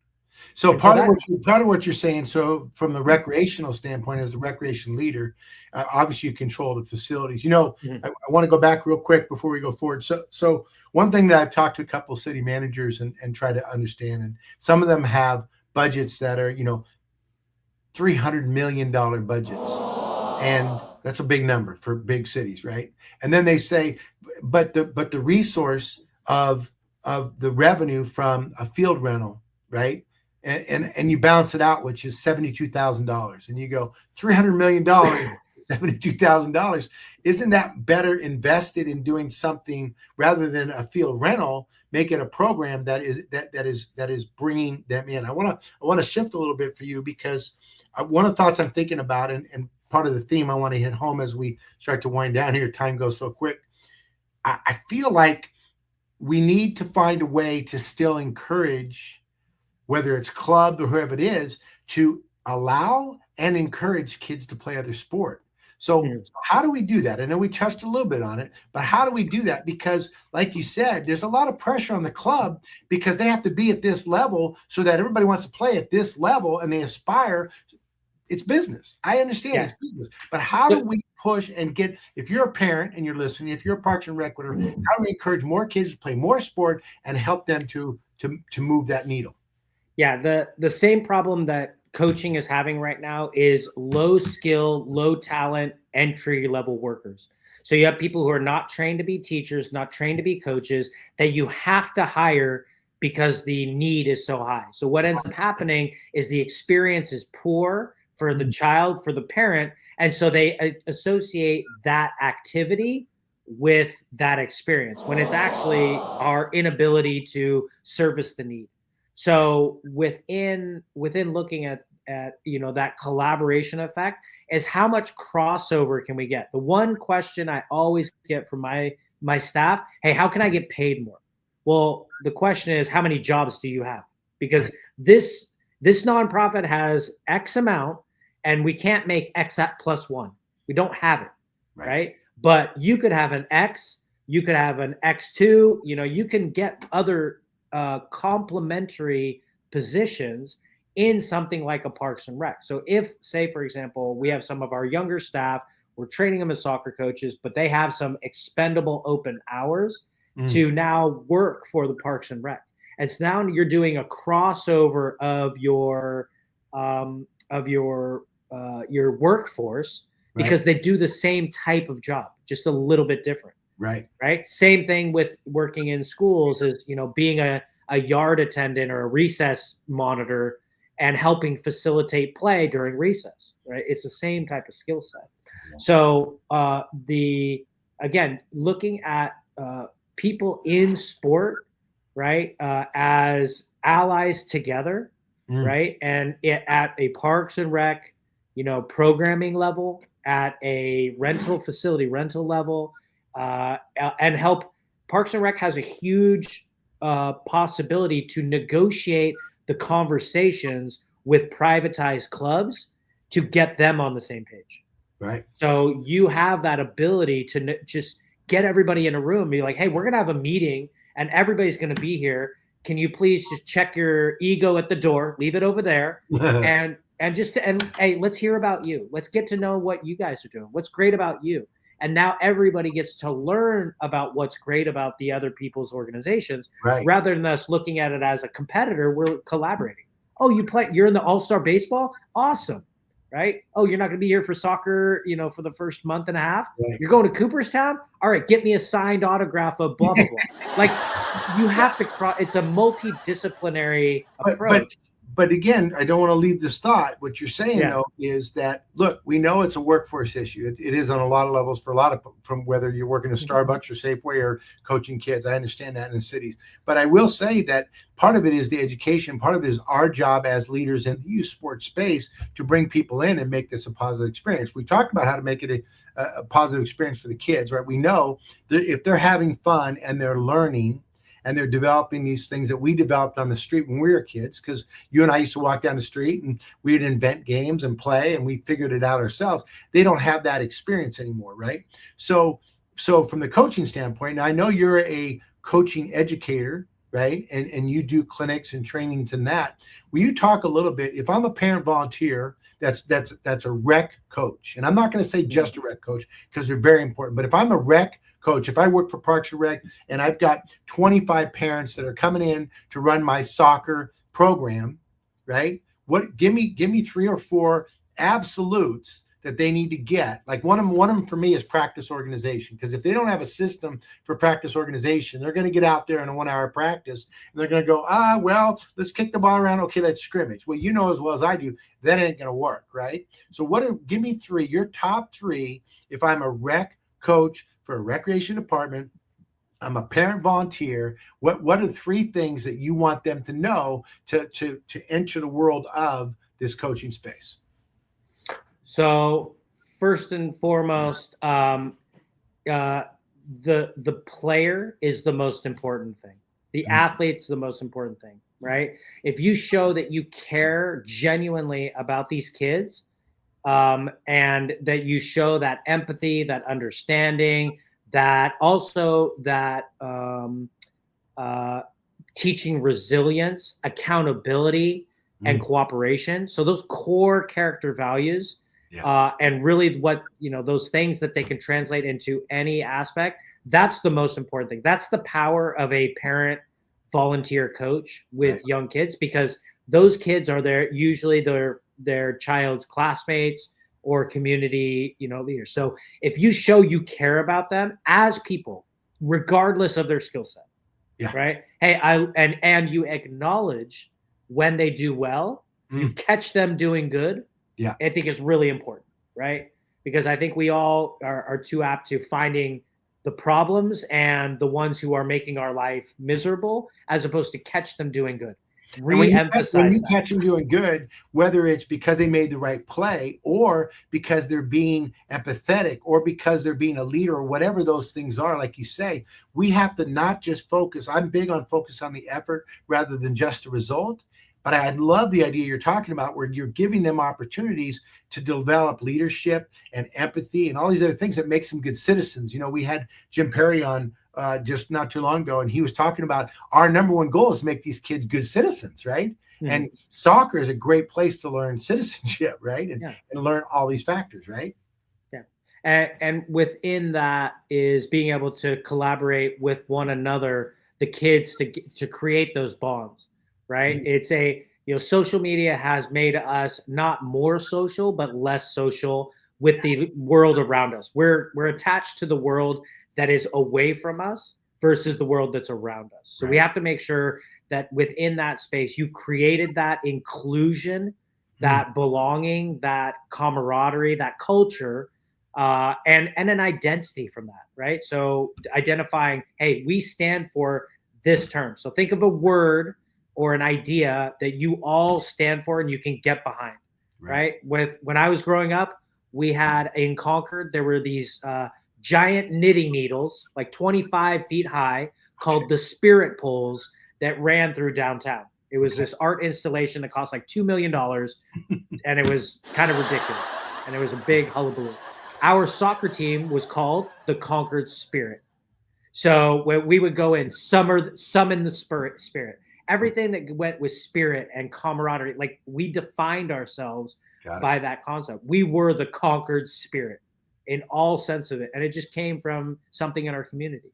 S2: So part of what you're saying, so from the recreational standpoint, as a recreation leader, obviously you control the facilities. I want to go back real quick before we go forward. So one thing that I've talked to a couple of city managers and try to understand, and some of them have budgets that are, $300 million budgets. And that's a big number for big cities, right? And then they say, but the resource of the revenue from a field rental, right? And you balance it out, which is $72,000, and you go $300 million, $72,000. Isn't that better invested in doing something rather than a field rental? Make it a program that is bringing them in. I want to shift a little bit for you, because one of the thoughts I'm thinking about, and part of the theme I want to hit home as we start to wind down here. Time goes so quick. I feel like we need to find a way to still encourage, whether it's club or whoever it is, to allow and encourage kids to play other sport. So how do we do that? I know we touched a little bit on it, but how do we do that? Because like you said, there's a lot of pressure on the club because they have to be at this level so that everybody wants to play at this level and they aspire. It's business. I understand it's business, but how do we push and get, if you're a parent and you're listening, if you're a Parks and Rec, whatever, how do we encourage more kids to play more sport and help them to move that needle?
S4: Yeah, the same problem that coaching is having right now is low skill, low talent, entry level workers. So you have people who are not trained to be teachers, not trained to be coaches, that you have to hire because the need is so high. So what ends up happening is the experience is poor for the child, for the parent, and so they associate that activity with that experience when it's actually our inability to service the need. So within looking at that collaboration effect is how much crossover can we get? The one question I always get from my staff, hey, how can I get paid more? Well, the question is, how many jobs do you have? Because this nonprofit has X amount and we can't make X at plus one. We don't have it, right? But you could have an X, you could have an X2, you can get other complementary positions in something like a Parks and Rec. So if, say, for example, we have some of our younger staff, we're training them as soccer coaches, but they have some expendable open hours to now work for the Parks and Rec. And so now you're doing a crossover of your workforce because they do the same type of job, just a little bit different. Right. Same thing with working in schools is, being a yard attendant or a recess monitor and helping facilitate play during recess, right? It's the same type of skill set. So again, looking at people in sport, right, as allies together, right? And at a Parks and Rec, programming level, at a rental facility rental level, and help. Parks and Rec has a huge possibility to negotiate the conversations with privatized clubs to get them on the same page. So you have that ability to just get everybody in a room, be like, hey, we're going to have a meeting and everybody's going to be here. Can you please just check your ego at the door, leave it over there, and hey, let's hear about you. Let's get to know what you guys are doing. What's great about you? And now everybody gets to learn about what's great about the other people's organizations, rather than us looking at it as a competitor. We're collaborating. Oh, you're in the All-Star Baseball? Awesome. Right? Oh, you're not going to be here for soccer, for the first month and a half. You're going to Cooperstown? All right, get me a signed autograph of blah, blah, blah. Like, you have to it's a multidisciplinary approach.
S2: But again, I don't want to leave this thought. What you're saying, though, is that, look, we know it's a workforce issue. It is on a lot of levels for a lot of, from whether you're working at Starbucks or Safeway or coaching kids. I understand that in the cities. But I will say that part of it is the education. Part of it is our job as leaders in the youth sports space to bring people in and make this a positive experience. We talked about how to make it a positive experience for the kids, right? We know that if they're having fun and they're learning, and they're developing these things that we developed on the street when we were kids, because you and I used to walk down the street and we'd invent games and play and we figured it out ourselves. They don't have that experience anymore, right? So from the coaching standpoint, now I know you're a coaching educator, right? And you do clinics and trainings and that. Will you talk a little bit, if I'm a parent volunteer, that's a rec coach, and I'm not going to say just a rec coach because they're very important, but if I'm a rec coach, if I work for Parks and Rec and I've got 25 parents that are coming in to run my soccer program, right? Give me 3 or 4 absolutes that they need to get. Like one of them for me is practice organization, because if they don't have a system for practice organization, they're going to get out there in a 1-hour practice and they're going to go, well, let's kick the ball around. Okay, let's scrimmage. Well, you know as well as I do, that ain't going to work, right? So give me 3, your top 3, if I'm a rec coach for a recreation department, I'm a parent volunteer. What are 3 things that you want them to know to enter the world of this coaching space?
S4: So first and foremost, the player is the most important thing. The athlete's the most important thing, right? If you show that you care genuinely about these kids, and that you show that empathy, that understanding, that also that teaching resilience, accountability, and cooperation. So those core character values, and really what, those things that they can translate into any aspect, that's the most important thing. That's the power of a parent volunteer coach with young kids, because those kids are usually their child's classmates or community, leaders. So if you show you care about them as people, regardless of their skill set, right? Hey, and you acknowledge when they do well, you catch them doing good. I think it's really important, right? Because I think we all are too apt to finding the problems and the ones who are making our life miserable, as opposed to catch them doing good. Re-emphasize
S2: when you catch them doing good, whether it's because they made the right play, or because they're being empathetic, or because they're being a leader, or whatever those things are, like you say, we have to not just focus. I'm big on focus on the effort rather than just the result. But I love the idea you're talking about, where you're giving them opportunities to develop leadership and empathy and all these other things that makes them good citizens. We had Jim Perry on just not too long ago, and he was talking about our number one goal is to make these kids good citizens, right? And soccer is a great place to learn citizenship, right? And learn all these factors, right?
S4: And within that is being able to collaborate with one another, the kids, to create those bonds, right? It's social media has made us not more social, but less social with the world around us. We're attached to the world that is away from us versus the world that's around us. So we have to make sure that within that space, you've created that inclusion, that belonging, that camaraderie, that culture, and an identity from that, right? So identifying, hey, we stand for this term. So think of a word or an idea that you all stand for and you can get behind, right? When I was growing up, we had in Concord, there were these giant knitting needles, like 25 feet high, called the Spirit Poles, that ran through downtown. It was this art installation that cost like $2 million, and it was kind of ridiculous, and it was a big hullabaloo. Our soccer team was called the Concord Spirit. So when we would go in, summon the spirit. Everything that went with spirit and camaraderie, like we defined ourselves by that concept. We were the Concord Spirit in all sense of it. And it just came from something in our community.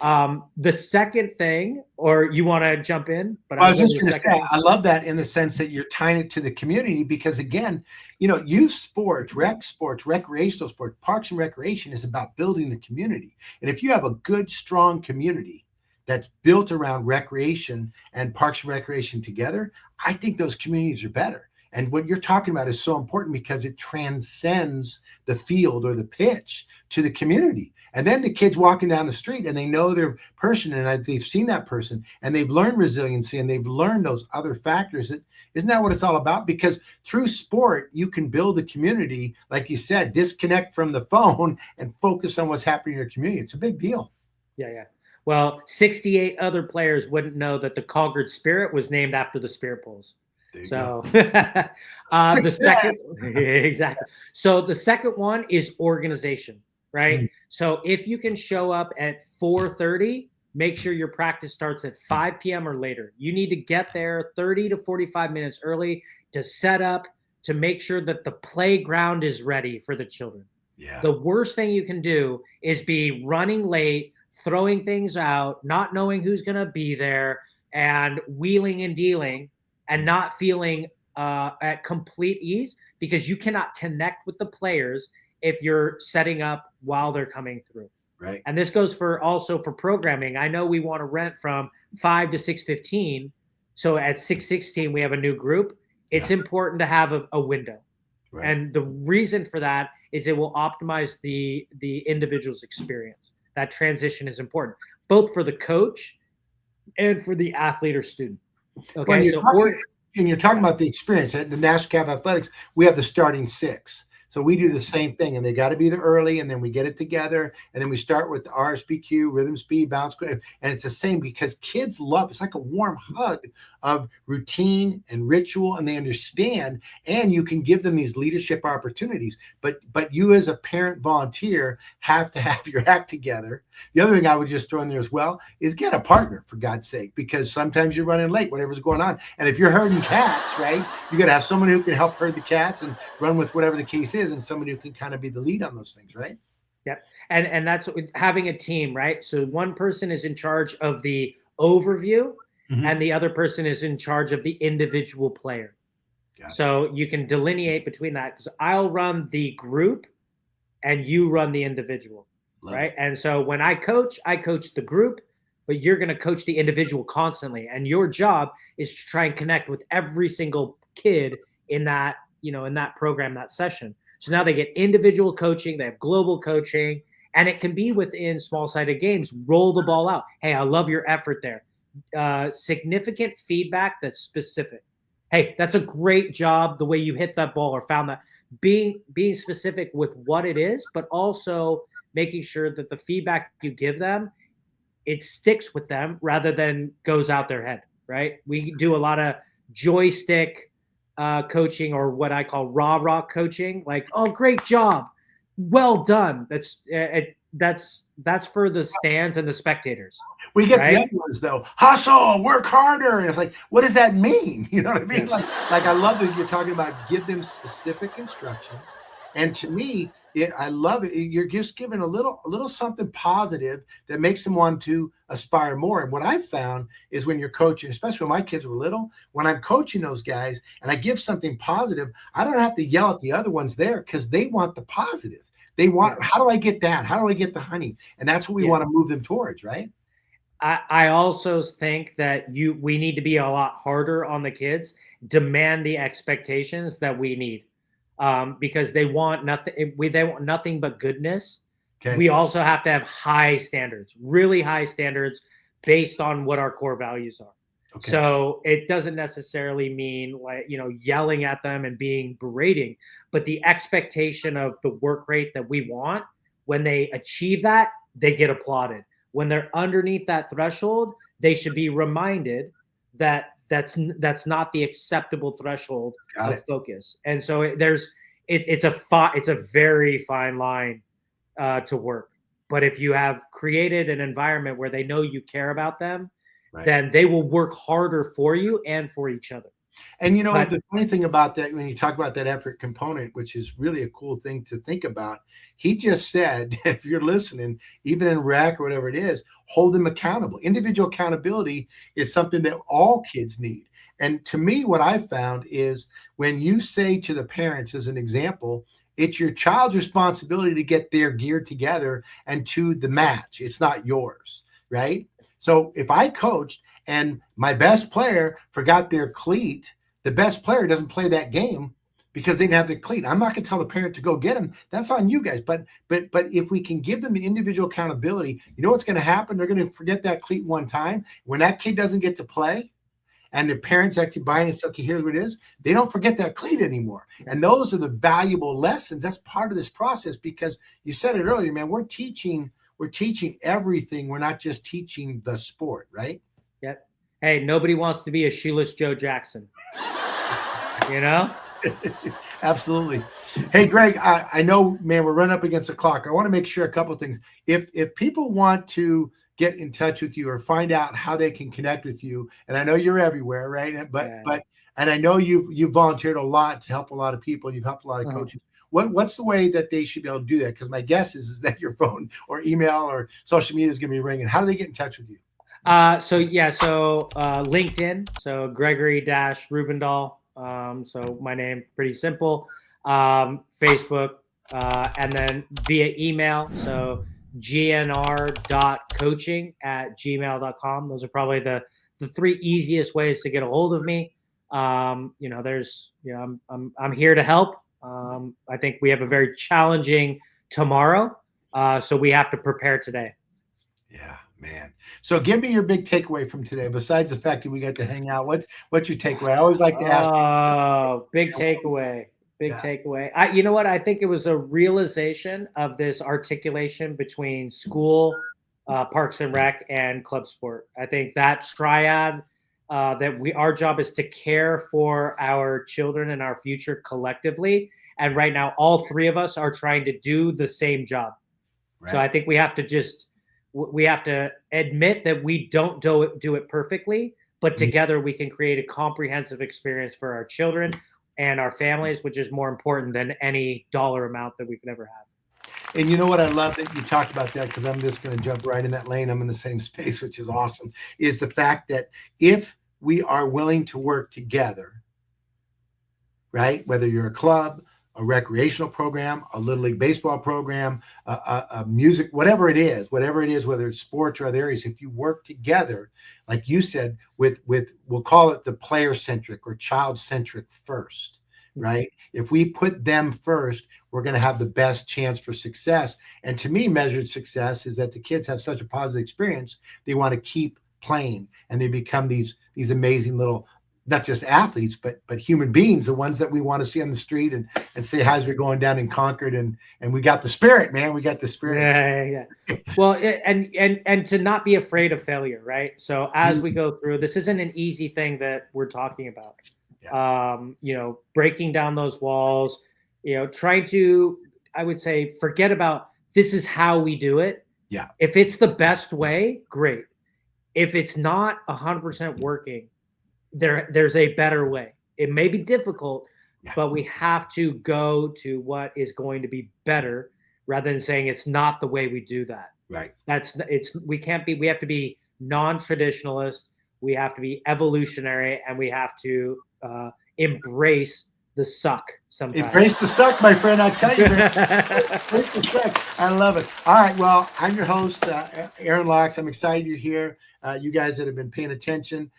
S4: The second thing, or you want to jump in? But
S2: I was just going to say, I love that in the sense that you're tying it to the community, because again, youth sports, rec sports, recreational sports, parks and recreation is about building the community. And if you have a good, strong community that's built around recreation and parks and recreation together, I think those communities are better. And what you're talking about is so important, because it transcends the field or the pitch to the community. And then the kids walking down the street, and they know their person, and they've seen that person, and they've learned resiliency, and they've learned those other factors. Isn't that what it's all about? Because through sport, you can build a community, like you said, disconnect from the phone and focus on what's happening in your community. It's a big deal.
S4: Yeah. Well, 68 other players wouldn't know that the Concord Spirit was named after the Spirit Poles. So the second, exactly. So the second one is organization, right? So if you can show up at 4:30, make sure your practice starts at 5 p.m. or later. You need to get there 30 to 45 minutes early to set up, to make sure that the playground is ready for the children. The worst thing you can do is be running late, throwing things out, not knowing who's going to be there, and wheeling and dealing, and not feeling at complete ease, because you cannot connect with the players if you're setting up while they're coming through.
S2: Right.
S4: And this goes also for programming. I know we want to rent from 5 to 6:15. So at 6:16, we have a new group. It's important to have a window. Right. And the reason for that is it will optimize the individual's experience. That transition is important, both for the coach and for the athlete or student. Okay,
S2: and you're talking about the experience at the National Cav Athletics. We have the starting six. So we do the same thing, and they got to be there early, and then we get it together, and then we start with the RSBQ, rhythm, speed, bounce, and it's the same because kids love. It's like a warm hug of routine and ritual, and they understand. And you can give them these leadership opportunities, but you as a parent volunteer have to have your act together. The other thing I would just throw in there as well is get a partner, for God's sake, because sometimes you're running late, whatever's going on, and if you're herding cats, right, you got to have someone who can help herd the cats and run with whatever the case is, and somebody who can kind of be the lead on those things, right?
S4: Yep. And that's having a team, right? So one person is in charge of the overview, and the other person is in charge of the individual player. So you can delineate between that, because I'll run the group and you run the individual. Right. And so when I coach the group, but you're going to coach the individual constantly. And your job is to try and connect with every single kid in that, in that program, that session. So now they get individual coaching, they have global coaching, and it can be within small-sided games. Roll the ball out. Hey, I love your effort there. Significant feedback that's specific. Hey, that's a great job, the way you hit that ball or found that. Being specific with what it is, but also making sure that the feedback you give them, it sticks with them rather than goes out their head, right? We do a lot of joystick coaching, or what I call rah-rah coaching, like, oh, great job, well done. That's for the stands and the spectators.
S2: We get the other ones though. Hustle, work harder. And it's like, what does that mean? You know what I mean? Like I love that you're talking about give them specific instruction. And to me, I love it. You're just giving a little something positive that makes them want to aspire more. And what I've found is when you're coaching, especially when my kids were little, when I'm coaching those guys and I give something positive, I don't have to yell at the other ones there, because they want the positive. They want, how do I get that? How do I get the honey? And that's what we want to move them towards, right?
S4: I also think that we need to be a lot harder on the kids, demand the expectations that we need. Because they want nothing. They want nothing but goodness. Okay. We also have to have high standards, really high standards, based on what our core values are. Okay. So it doesn't necessarily mean yelling at them and being berating, but the expectation of the work rate that we want. When they achieve that, they get applauded. When they're underneath that threshold, they should be reminded that that's not the acceptable threshold of focus. And so it's a very fine line to work. But if you have created an environment where they know you care about them, then they will work harder for you and for each other.
S2: And the funny thing about that, when you talk about that effort component, which is really a cool thing to think about, he just said, if you're listening, even in rec or whatever it is, hold them accountable. Individual accountability is something that all kids need. And to me, what I've found is when you say to the parents, as an example, it's your child's responsibility to get their gear together and to the match. It's not yours, right? So if I coached and my best player forgot their cleat, the best player doesn't play that game because they didn't have the cleat. I'm not going to tell the parent to go get them. That's on you guys. But if we can give them the individual accountability, you know what's going to happen? They're going to forget that cleat one time. When that kid doesn't get to play and the parents actually buying and say, okay, here's what it is, they don't forget that cleat anymore. And those are the valuable lessons. That's part of this process, because you said it earlier, man, we're teaching everything. We're not just teaching the sport, right?
S4: Yep. Hey, nobody wants to be a shoeless Joe Jackson.
S2: Absolutely. Hey, Greg, I know, man, we're running up against the clock. I want to make sure a couple of things. If people want to get in touch with you or find out how they can connect with you, and I know you're everywhere, right? But and I know you've volunteered a lot to help a lot of people, and you've helped a lot of coaches. What's the way that they should be able to do that? Because my guess is that your phone or email or social media is going to be ringing. How do they get in touch with you?
S4: So LinkedIn, so Gregory-Rubendall. So my name, pretty simple. Facebook, and then via email. So gnr.coaching@gmail.com. Those are probably the three easiest ways to get a hold of me. I'm here to help. I think we have a very challenging tomorrow. So we have to prepare today.
S2: Yeah, man. So give me your big takeaway from today, besides the fact that we got to hang out. What's your takeaway? I always like to ask.
S4: Oh, big takeaway. Big
S2: Yeah.
S4: takeaway. You know what? I think it was a realization of this articulation between school, Parks and Rec, and club sport. I think that triad, our job is to care for our children and our future collectively. And right now, all three of us are trying to do the same job.
S2: Right.
S4: So I think we have to admit that we don't do it perfectly, but together we can create a comprehensive experience for our children and our families, which is more important than any dollar amount that we could ever have.
S2: And you know what I love that you talked about that, because I'm just going to jump right in that lane. I'm in the same space, which is awesome, is the fact that if we are willing to work together, right, whether you're a club, a recreational program, a Little League baseball program, a music, whatever it is, whether it's sports or other areas, if you work together, like you said, with we'll call it the player-centric or child-centric first, right? If we put them first, we're going to have the best chance for success. And to me, measured success is that the kids have such a positive experience, they want to keep playing, and they become these amazing little, not just athletes, but human beings, the ones that we want to see on the street and say hi as we're going down in Concord. And we got the spirit, man. We got the spirit.
S4: Yeah. Well, and to not be afraid of failure, right? So as we go through, this isn't an easy thing that we're talking about. Yeah. Breaking down those walls, trying to, I would say, forget about this is how we do it.
S2: Yeah.
S4: If it's the best way, great. If it's not 100% working, there's a better way. It may be difficult, but we have to go to what is going to be better rather than saying it's not the way we do that.
S2: Right.
S4: We have to be non-traditionalist. We have to be evolutionary, and we have to embrace the suck sometimes.
S2: Embrace the suck, my friend. I tell you, embrace the suck. I love it. All right. Well, I'm your host, Aaron Locks. I'm excited you're here. You guys that have been paying attention,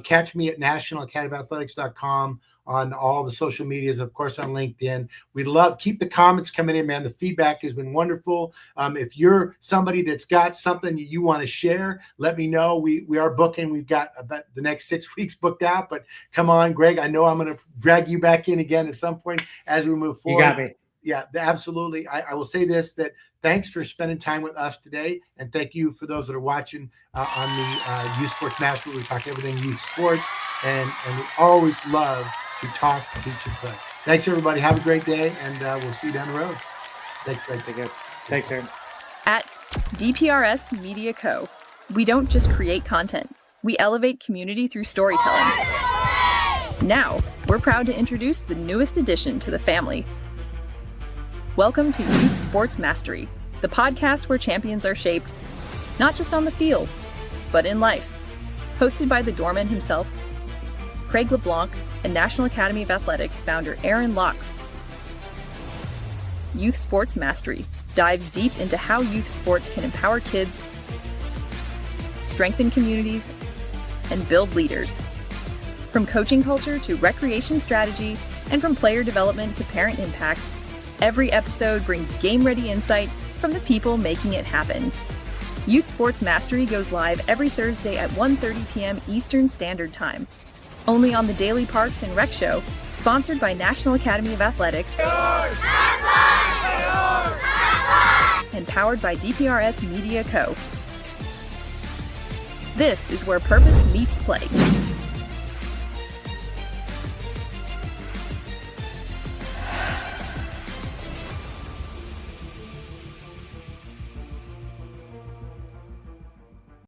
S2: catch me at nationalacademyathletics.com on all the social medias, of course, on LinkedIn. We'd love, keep the comments coming in, man. The feedback has been wonderful. If you're somebody that's got something you want to share, let me know. We are booking. We've got about the next 6 weeks booked out, but come on, Greg. I know I'm going to drag you back in again at some point as we move forward.
S4: You got me.
S2: Yeah, absolutely. I will say this, that thanks for spending time with us today. And thank you for those that are watching on the Youth Sports Mastery. We talk everything youth sports, and we always love to talk, teach, and play. Thanks, everybody. Have a great day, and we'll see you down the road. Thanks, Greg.
S4: Thanks, Aaron.
S1: At DPRS Media Co., we don't just create content. We elevate community through storytelling. Now, we're proud to introduce the newest addition to the family. Welcome to Youth Sports Mastery, the podcast where champions are shaped, not just on the field, but in life. Hosted by the doorman himself, Craig LeBlanc, and National Academy of Athletics founder Aaron Locks. Youth Sports Mastery dives deep into how youth sports can empower kids, strengthen communities, and build leaders. From coaching culture to recreation strategy, and from player development to parent impact, every episode brings game-ready insight from the people making it happen. Youth Sports Mastery goes live every Thursday at 1:30 p.m. Eastern Standard Time. Only on the Daily Parks and Rec Show, sponsored by National Academy of Athletics and powered by DPRS Media Co. This is where purpose meets play.